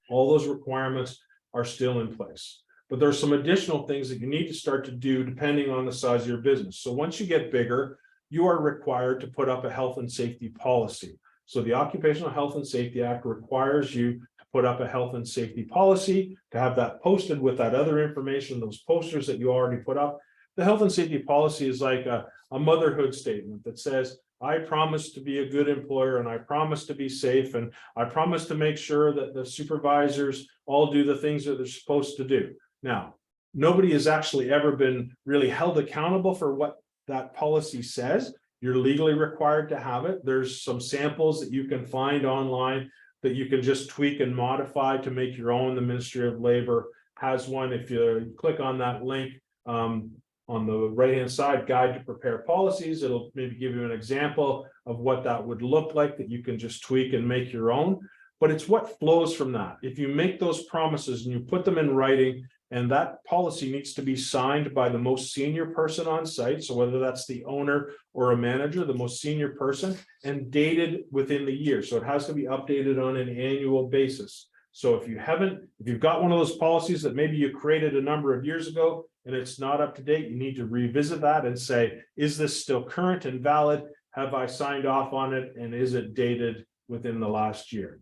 C: All those requirements are still in place. But there's some additional things that you need to start to do depending on the size of your business. So once you get bigger, you are required to put up a health and safety policy. So the Occupational Health and Safety Act requires you to put up a health and safety policy, to have that posted with that other information, those posters that you already put up. The health and safety policy is like a motherhood statement that says, I promise to be a good employer, and I promise to be safe, and I promise to make sure that the supervisors all do the things that they're supposed to do. Now, nobody has actually ever been really held accountable for what that policy says. You're legally required to have it. There's some samples that you can find online that you can just tweak and modify to make your own. The Ministry of Labor has one. If you click on that link, on the right-hand side, guide to prepare policies, it'll maybe give you an example of what that would look like that you can just tweak and make your own. But it's what flows from that. If you make those promises and you put them in writing, and that policy needs to be signed by the most senior person on site, so whether that's the owner or a manager, the most senior person, and dated within the year. So it has to be updated on an annual basis. So if you've got one of those policies that maybe you created a number of years ago and it's not up to date, you need to revisit that and say, is this still current and valid? Have I signed off on it? And is it dated within the last year?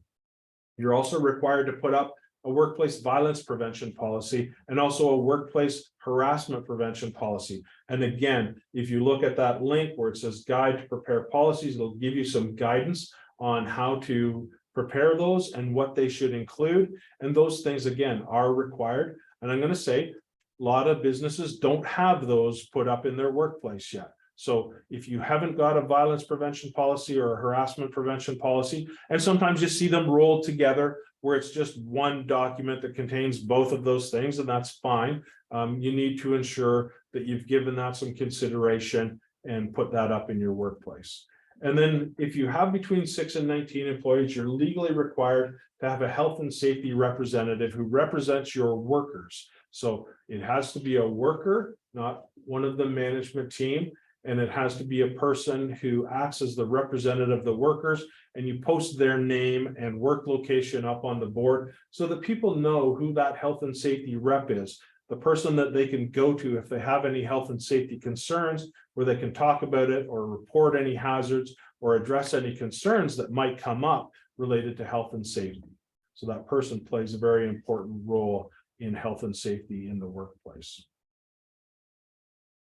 C: You're also required to put up a workplace violence prevention policy and also a workplace harassment prevention policy. And again, if you look at that link where it says guide to prepare policies, it'll give you some guidance on how to prepare those and what they should include. And those things, again, are required. And I'm going to say a lot of businesses don't have those put up in their workplace yet. So if you haven't got a violence prevention policy or a harassment prevention policy, and sometimes you see them rolled together where it's just one document that contains both of those things, and that's fine. You need to ensure that you've given that some consideration and put that up in your workplace. And then if you have between 6 and 19 employees, you're legally required to have a health and safety representative who represents your workers. So it has to be a worker, not one of the management team. And it has to be a person who acts as the representative of the workers, and you post their name and work location up on the board so that people know who that health and safety rep is, the person that they can go to if they have any health and safety concerns, where they can talk about it or report any hazards or address any concerns that might come up related to health and safety. So that person plays a very important role in health and safety in the workplace.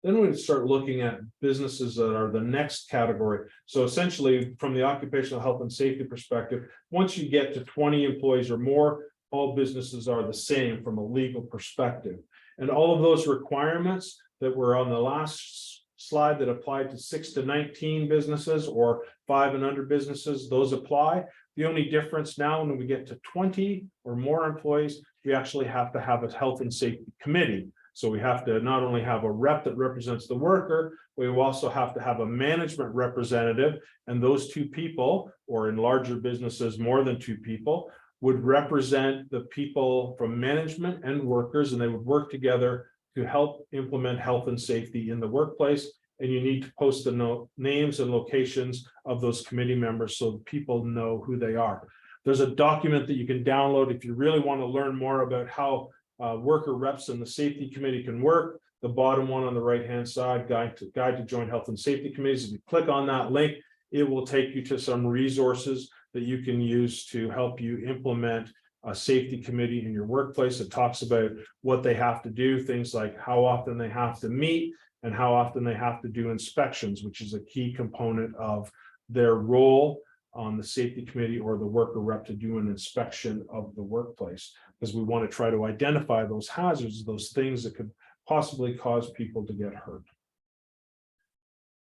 C: Then we start looking at businesses that are the next category. So essentially, from the occupational health and safety perspective, once you get to 20 employees or more, all businesses are the same from a legal perspective. And all of those requirements that were on the last slide that applied to 6 to 19 businesses or 5 and under businesses, those apply. The only difference now when we get to 20 or more employees, we actually have to have a health and safety committee. So we have to not only have a rep that represents the worker, we also have to have a management representative, and those two people, or in larger businesses, more than 2 people, would represent the people from management and workers, and they would work together to help implement health and safety in the workplace. And you need to post the names and locations of those committee members so that people know who they are. There's a document that you can download if you really want to learn more about how worker reps and the safety committee can work. The bottom one on the right-hand side, guide to join health and safety committees. If you click on that link, it will take you to some resources that you can use to help you implement a safety committee in your workplace. It talks about what they have to do, things like how often they have to meet and how often they have to do inspections, which is a key component of their role on the safety committee or the worker rep to do an inspection of the workplace, because we want to try to identify those hazards, those things that could possibly cause people to get hurt.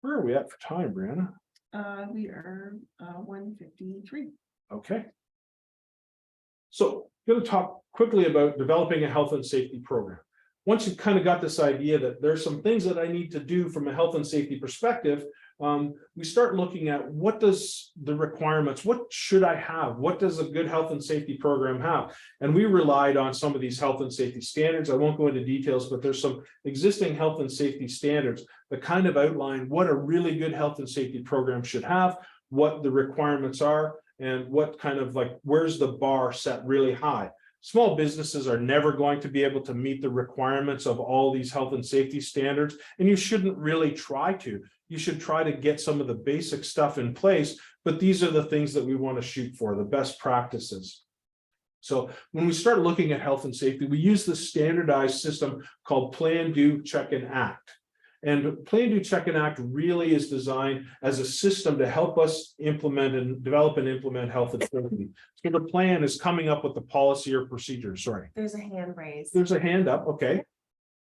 C: Where are we at for time, Brianna?
D: We are 1:53.
C: Okay. So I'm going to talk quickly about developing a health and safety program. Once you've kind of got this idea that there's some things that I need to do from a health and safety perspective, we start looking at what does the requirements, what should I have? What does a good health and safety program have? And we relied on some of these health and safety standards. I won't go into details, but there's some existing health and safety standards that kind of outline what a really good health and safety program should have, what the requirements are, and what kind of like, where's the bar set really high. Small businesses are never going to be able to meet the requirements of all these health and safety standards, and you shouldn't really try to. You should try to get some of the basic stuff in place, but these are the things that we want to shoot for, the best practices. So when we start looking at health and safety, we use this standardized system called Plan, Do, Check, and Act. And Plan, Do, Check, and Act really is designed as a system to help us implement and develop and implement health and safety. So the plan is coming up with the policy or procedure. Sorry.
A: There's a hand raised.
C: There's a hand up. Okay.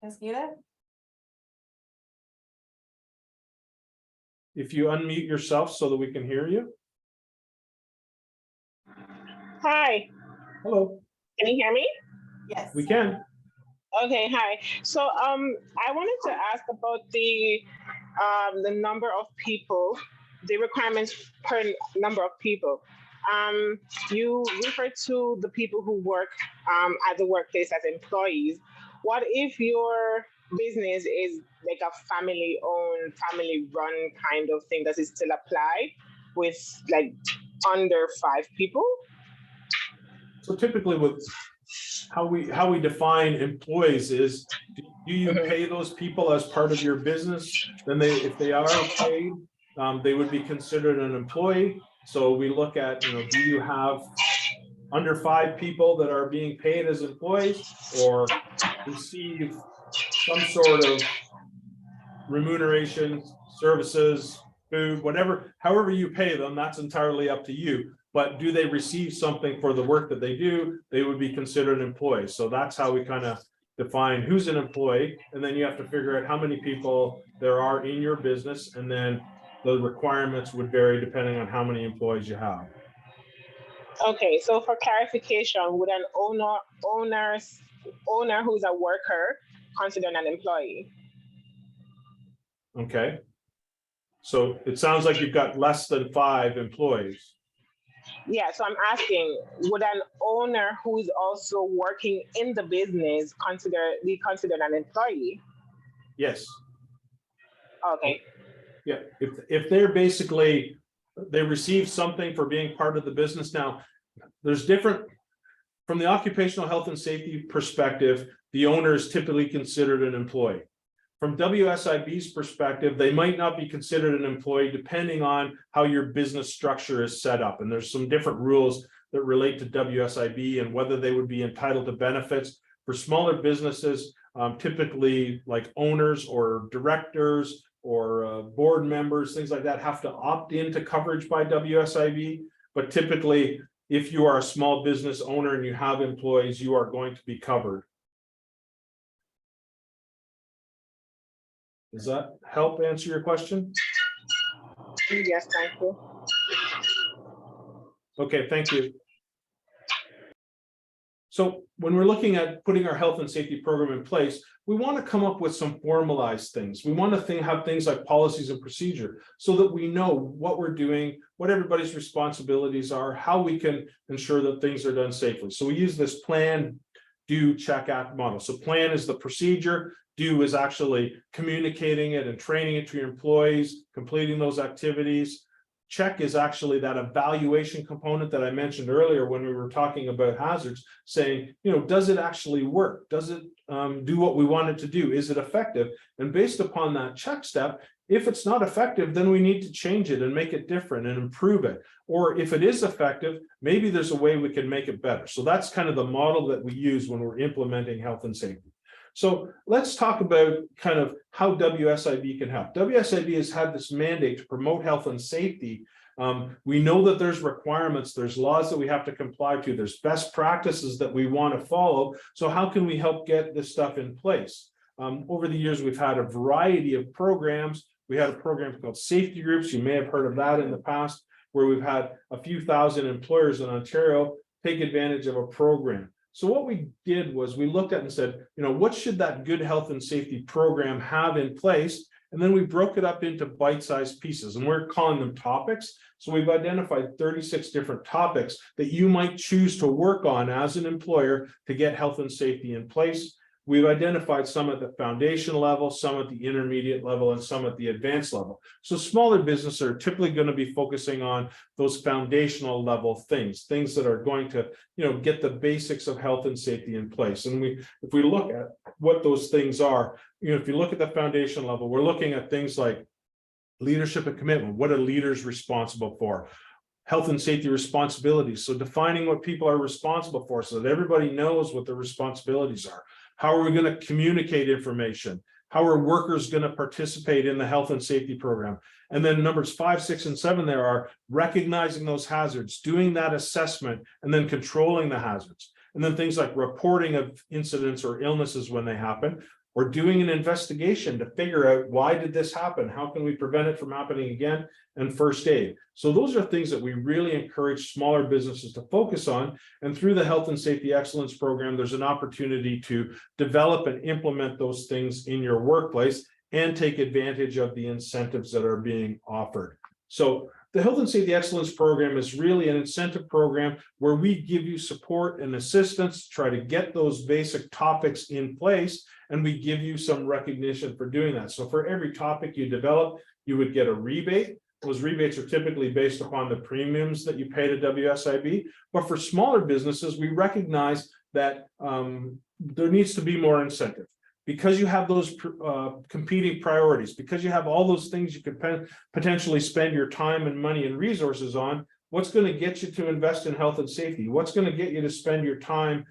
A: Mosquito?
C: If you unmute yourself so that we can hear you.
E: Hi,
C: Hello,
E: can you hear me?
A: Yes.
C: we can.
E: Okay, hi. So I wanted to ask about the number of people, the requirements per number of people. You refer to the people who work at the workplace as employees. What if your business is like a family-owned, family-run kind of thing? Does it still apply with like under 5 people?
C: So typically with how we define employees is, do you
E: Mhm.
C: pay those people as part of your business? Then if they are paid, they would be considered an employee. So we look at, do you have under 5 people that are being paid as employees or receive some sort of remuneration, services, food, whatever, however you pay them, that's entirely up to you. But do they receive something for the work that they do? They would be considered employees. So that's how we kind of define who's an employee. And then you have to figure out how many people there are in your business. And then the requirements would vary depending on how many employees you have.
E: Okay, so for clarification, would an owner who's a worker considered an employee?
C: Okay. So it sounds like you've got less than 5 employees.
E: Yeah, so I'm asking, would an owner who is also working in the business be considered an employee?
C: Yes.
E: Okay.
C: Yeah, if they're basically, they receive something for being part of the business. Now, there's different, from the occupational health and safety perspective, the owner is typically considered an employee. From WSIB's perspective, they might not be considered an employee depending on how your business structure is set up. And there's some different rules that relate to WSIB and whether they would be entitled to benefits. For smaller businesses, typically like owners or directors or board members, things like that, have to opt into coverage by WSIB. But typically, if you are a small business owner and you have employees, you are going to be covered. Does that help answer your question?
E: Yes, thank you.
C: Okay, thank you. So when we're looking at putting our health and safety program in place, we want to come up with some formalized things. We want to have things like policies and procedure so that we know what we're doing, what everybody's responsibilities are, how we can ensure that things are done safely. So we use this plan, do, check, act model. So plan is the procedure, do is actually communicating it and training it to your employees, completing those activities. Check is actually that evaluation component that I mentioned earlier when we were talking about hazards, saying, does it actually work? Does it do what we want it to do? Is it effective? And based upon that check step, if it's not effective, then we need to change it and make it different and improve it. Or if it is effective, maybe there's a way we can make it better. So that's kind of the model that we use when we're implementing health and safety. So let's talk about kind of how WSIB can help. WSIB has had this mandate to promote health and safety. We know that there's requirements, there's laws that we have to comply to, there's best practices that we want to follow. So how can we help get this stuff in place? Over the years, we've had a variety of programs. We had a program called safety groups. You may have heard of that in the past, where we've had a few thousand employers in Ontario take advantage of a program. So what we did was we looked at and said, what should that good health and safety program have in place? And then we broke it up into bite-sized pieces, and we're calling them topics. So we've identified 36 different topics that you might choose to work on as an employer to get health and safety in place. We've identified some at the foundation level, some at the intermediate level, and some at the advanced level. So smaller businesses are typically going to be focusing on those foundational level things that are going to, get the basics of health and safety in place. And if we look at what those things are, if you look at the foundation level, we're looking at things like leadership and commitment. What are leaders responsible for? Health and safety responsibilities. So defining what people are responsible for so that everybody knows what their responsibilities are. How are we going to communicate information? How are workers going to participate in the health and safety program? And then numbers 5, 6, and 7 there are recognizing those hazards, doing that assessment, and then controlling the hazards. And then things like reporting of incidents or illnesses when they happen, or doing an investigation to figure out why did this happen? How can we prevent it from happening again? And first aid. So those are things that we really encourage smaller businesses to focus on. And through the Health and Safety Excellence Program, there's an opportunity to develop and implement those things in your workplace and take advantage of the incentives that are being offered. So the Health and Safety Excellence Program is really an incentive program where we give you support and assistance to try to get those basic topics in place, and we give you some recognition for doing that. So for every topic you develop, you would get a rebate. Those rebates are typically based upon the premiums that you pay to WSIB. But for smaller businesses, we recognize that there needs to be more incentive. Because you have those competing priorities, because you have all those things you could potentially spend your time and money and resources on, what's going to get you to invest in health and safety? What's going to get you to spend your time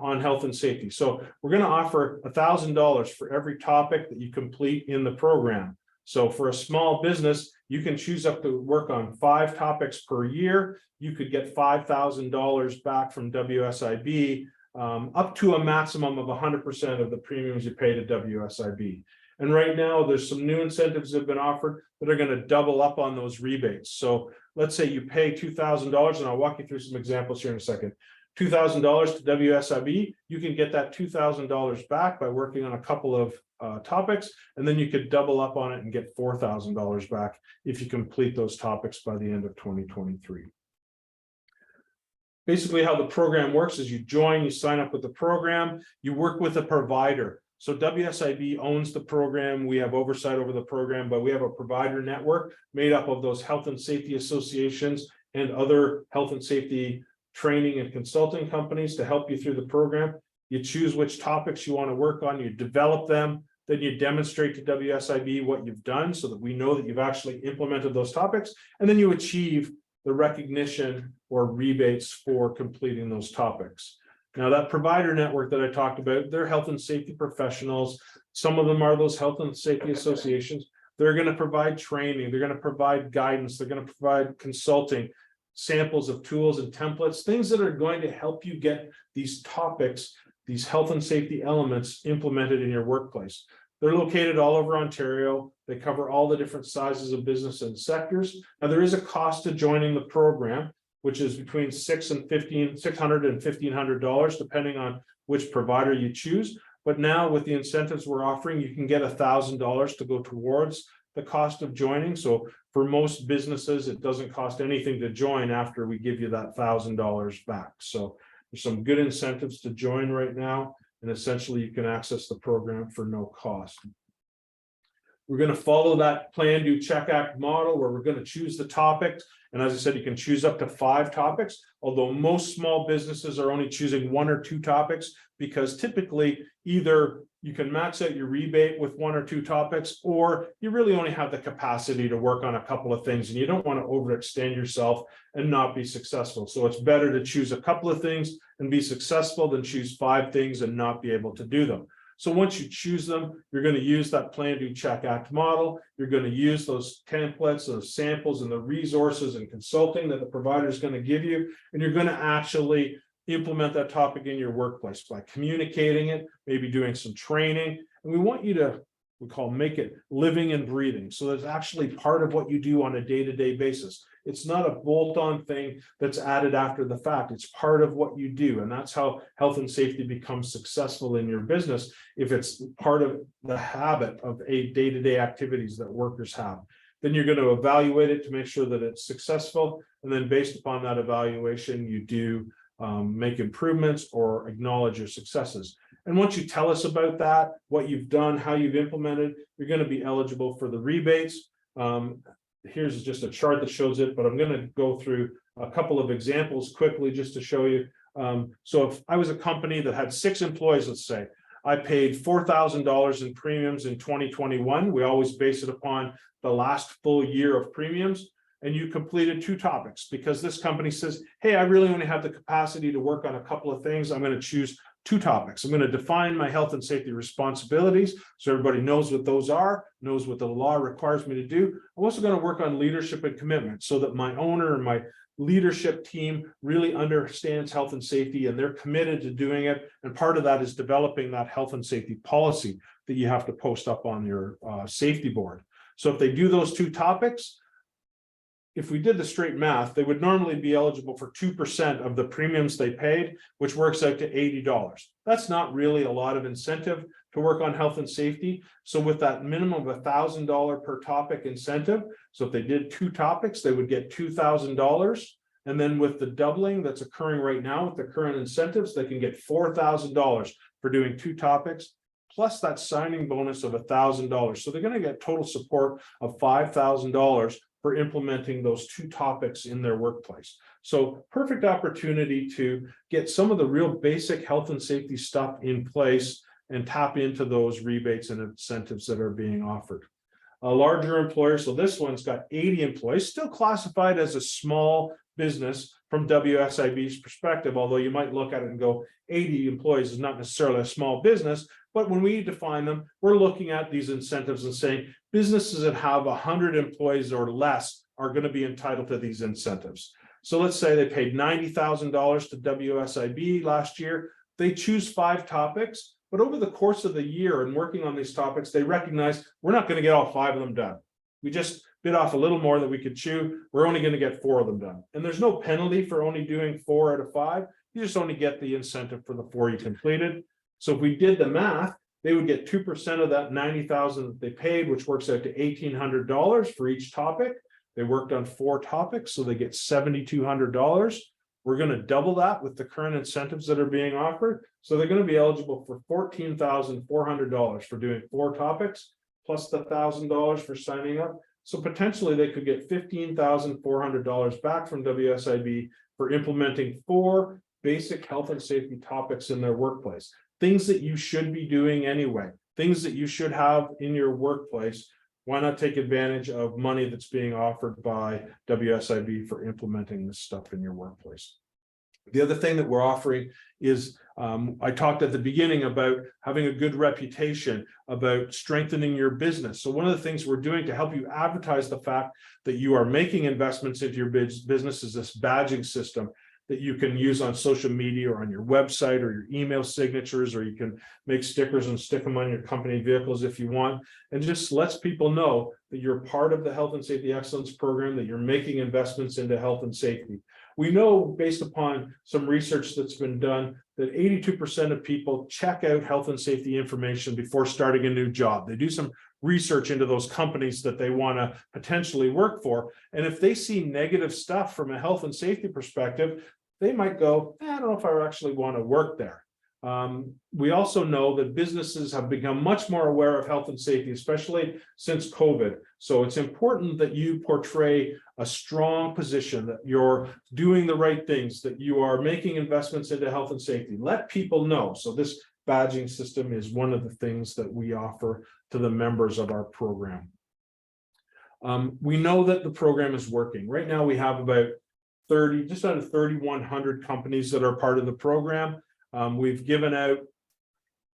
C: on health and safety? So we're going to offer $1,000 for every topic that you complete in the program. So for a small business, you can choose up to work on 5 topics per year. You could get $5,000 back from WSIB, up to a maximum of 100% of the premiums you pay to WSIB. And right now, there's some new incentives that have been offered that are going to double up on those rebates. So let's say you pay $2,000, and I'll walk you through some examples here in a second. $2,000 to WSIB, you can get that $2,000 back by working on a couple of topics, and then you could double up on it and get $4,000 back if you complete those topics by the end of 2023. Basically, how the program works is you join, you sign up with the program, you work with a provider. So WSIB owns the program. We have oversight over the program, but we have a provider network made up of those health and safety associations and other health and safety training and consulting companies to help you through the program. You choose which topics you want to work on, you develop them, then you demonstrate to WSIB what you've done so that we know that you've actually implemented those topics, and then you achieve the recognition or rebates for completing those topics. Now, that provider network that I talked about, they're health and safety professionals. Some of them are those health and safety associations. They're going to provide training, they're going to provide guidance, they're going to provide consulting, samples of tools and templates, things that are going to help you get these topics, these health and safety elements implemented in your workplace. They're located all over Ontario. They cover all the different sizes of business and sectors. Now, there is a cost to joining the program, which is between $600 and $1,500, depending on which provider you choose. But now with the incentives we're offering, you can get $1,000 to go towards the cost of joining. So for most businesses, it doesn't cost anything to join after we give you that $1,000 back. So there's some good incentives to join right now. And essentially, you can access the program for no cost. We're going to follow that plan, do, check, act model where we're going to choose the topics. And as I said, you can choose up to 5 topics, although most small businesses are only choosing 1 or 2 topics, because typically either you can max out your rebate with 1 or 2 topics, or you really only have the capacity to work on a couple of things and you don't want to overextend yourself and not be successful. So it's better to choose a couple of things and be successful than choose 5 things and not be able to do them. So once you choose them, you're going to use that plan, do, check, act model. You're going to use those templates, those samples, and the resources and consulting that the provider is going to give you. And you're going to actually implement that topic in your workplace by communicating it, maybe doing some training. And we want you to, make it living and breathing. So that's actually part of what you do on a day-to-day basis. It's not a bolt-on thing that's added after the fact. It's part of what you do. And that's how health and safety becomes successful in your business, if it's part of the habit of a day-to-day activities that workers have. Then you're going to evaluate it to make sure that it's successful. And then based upon that evaluation, you do make improvements or acknowledge your successes. And once you tell us about that, what you've done, how you've implemented, you're going to be eligible for the rebates. Here's just a chart that shows it, but I'm going to go through a couple of examples quickly just to show you. So if I was a company that had 6 employees, let's say, I paid $4,000 in premiums in 2021. We always base it upon the last full year of premiums. And you completed 2 topics because this company says, hey, I really only have the capacity to work on a couple of things. I'm going to choose 2 topics. I'm going to define my health and safety responsibilities so everybody knows what those are, knows what the law requires me to do. I'm also going to work on leadership and commitment so that my owner and leadership team really understands health and safety, and they're committed to doing it. And part of that is developing that health and safety policy that you have to post up on your safety board. So if they do those two topics, if we did the straight math, they would normally be eligible for 2% of the premiums they paid, which works out to $80. That's not really a lot of incentive to work on health and safety. So with that minimum of $1,000 per topic incentive, so if they did two topics, they would get $2,000. And then with the doubling that's occurring right now with the current incentives, they can get $4,000 for doing two topics, plus that signing bonus of $1,000. So they're going to get total support of $5,000 for implementing those two topics in their workplace. So perfect opportunity to get some of the real basic health and safety stuff in place and tap into those rebates and incentives that are being offered. A larger employer, so this one's got 80 employees, still classified as a small business from WSIB's perspective, although you might look at it and go, 80 employees is not necessarily a small business. But when we define them, we're looking at these incentives and saying businesses that have 100 employees or less are going to be entitled to these incentives. So let's say they paid $90,000 to WSIB last year. They choose 5 topics, but over the course of the year and working on these topics, they recognize we're not going to get all 5 of them done. We just bit off a little more that we could chew. We're only going to get 4 of them done. And there's no penalty for only doing 4 out of 5. You just only get the incentive for the 4 you completed. So if we did the math, they would get 2% of that $90,000 that they paid, which works out to $1,800 for each topic. They worked on 4 topics, so they get $7,200. We're going to double that with the current incentives that are being offered. So they're going to be eligible for $14,400 for doing 4 topics, plus the $1,000 for signing up. So potentially they could get $15,400 back from WSIB for implementing 4 basic health and safety topics in their workplace. Things that you should be doing anyway, things that you should have in your workplace. Why not take advantage of money that's being offered by WSIB for implementing this stuff in your workplace? The other thing that we're offering is, I talked at the beginning about having a good reputation, about strengthening your business. So one of the things we're doing to help you advertise the fact that you are making investments into your business is this badging system that you can use on social media or on your website or your email signatures, or you can make stickers and stick them on your company vehicles if you want. And just lets people know that you're part of the Health and Safety Excellence Program, that you're making investments into health and safety. We know, based upon some research that's been done, that 82% of people check out health and safety information before starting a new job. They do some research into those companies that they want to potentially work for. And if they see negative stuff from a health and safety perspective, they might go, I don't know if I actually want to work there. We also know that businesses have become much more aware of health and safety, especially since COVID. So it's important that you portray a strong position, that you're doing the right things, that you are making investments into health and safety. Let people know. So this badging system is one of the things that we offer to the members of our program. We know that the program is working. Right now we have about just under 3,100 companies that are part of the program. We've given out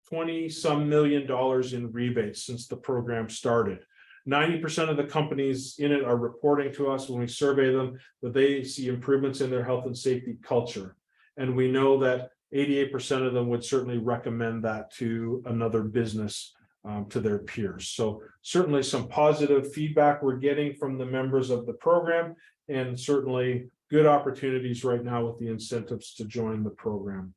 C: $20-some million in rebates since the program started. 90% of the companies in it are reporting to us when we survey them that they see improvements in their health and safety culture. And we know that 88% of them would certainly recommend that to another business, to their peers. So certainly some positive feedback we're getting from the members of the program, and certainly good opportunities right now with the incentives to join the program.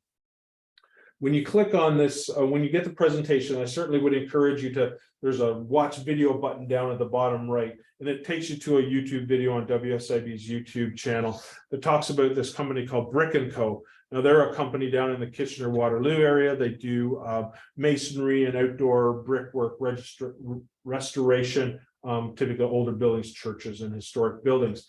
C: When you click on this, when you get the presentation, I certainly would encourage you to, there's a watch video button down at the bottom right, and it takes you to a YouTube video on WSIB's YouTube channel that talks about this company called Brick & Co. Now, they're a company down in the Kitchener-Waterloo area. They do masonry and outdoor brickwork restoration, typically older buildings, churches, and historic buildings.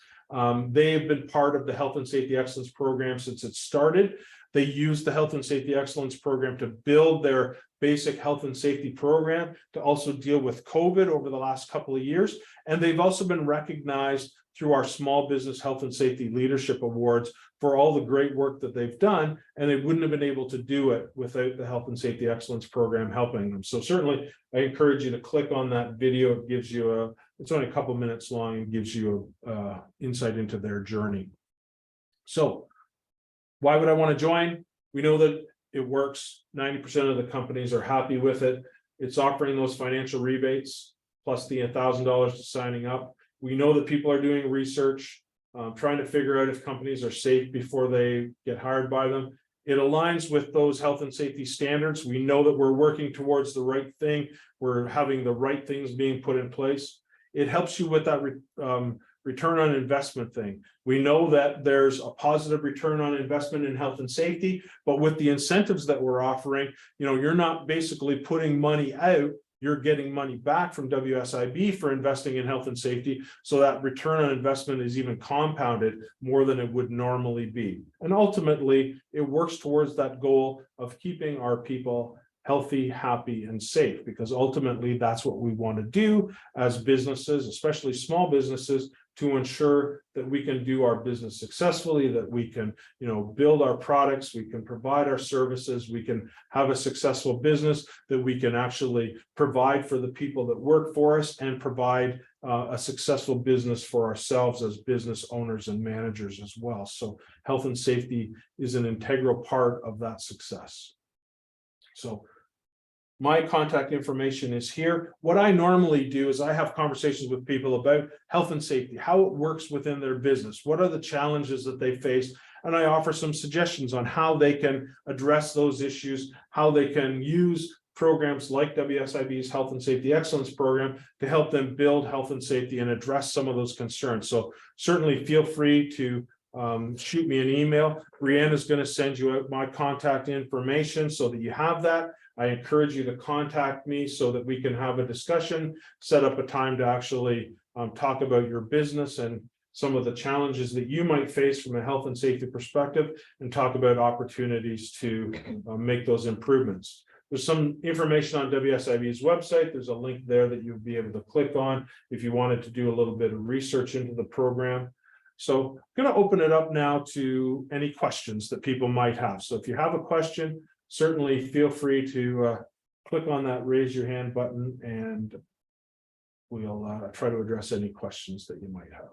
C: They've been part of the Health and Safety Excellence Program since it started. They use the Health and Safety Excellence Program to build their basic health and safety program, to also deal with COVID over the last couple of years. And they've also been recognized through our Small Business Health and Safety Leadership Awards for all the great work that they've done. And they wouldn't have been able to do it without the Health and Safety Excellence Program helping them. So certainly I encourage you to click on that video. It gives you it's only a couple minutes long, and gives you insight into their journey. So why would I want to join? We know that it works. 90% of the companies are happy with it. It's offering those financial rebates plus the $1,000 to signing up. We know that people are doing research, trying to figure out if companies are safe before they get hired by them. It aligns with those health and safety standards. We know that we're working towards the right thing. We're having the right things being put in place. It helps you with that return on investment thing. We know that there's a positive return on investment in health and safety, but with the incentives that we're offering, you're not basically putting money out, you're getting money back from WSIB for investing in health and safety. So that return on investment is even compounded more than it would normally be. And ultimately, it works towards that goal of keeping our people healthy, happy, and safe, because ultimately that's what we want to do as businesses, especially small businesses, to ensure that we can do our business successfully, that we can, build our products, we can provide our services, we can have a successful business, that we can actually provide for the people that work for us and provide a successful business for ourselves as business owners and managers as well. So health and safety is an integral part of that success. So my contact information is here. What I normally do is I have conversations with people about health and safety, how it works within their business, what are the challenges that they face, and I offer some suggestions on how they can address those issues, how they can use programs like WSIB's Health and Safety Excellence Program to help them build health and safety and address some of those concerns. So certainly feel free to shoot me an email. Brianne is going to send you out my contact information so that you have that. I encourage you to contact me so that we can have a discussion, set up a time to actually talk about your business and some of the challenges that you might face from a health and safety perspective, and talk about opportunities to make those improvements. There's some information on WSIB's website. There's a link there that you'll be able to click on if you wanted to do a little bit of research into the program. So I'm going to open it up now to any questions that people might have. So if you have a question, certainly feel free to click on that raise your hand button, and we'll try to address any questions that you might have.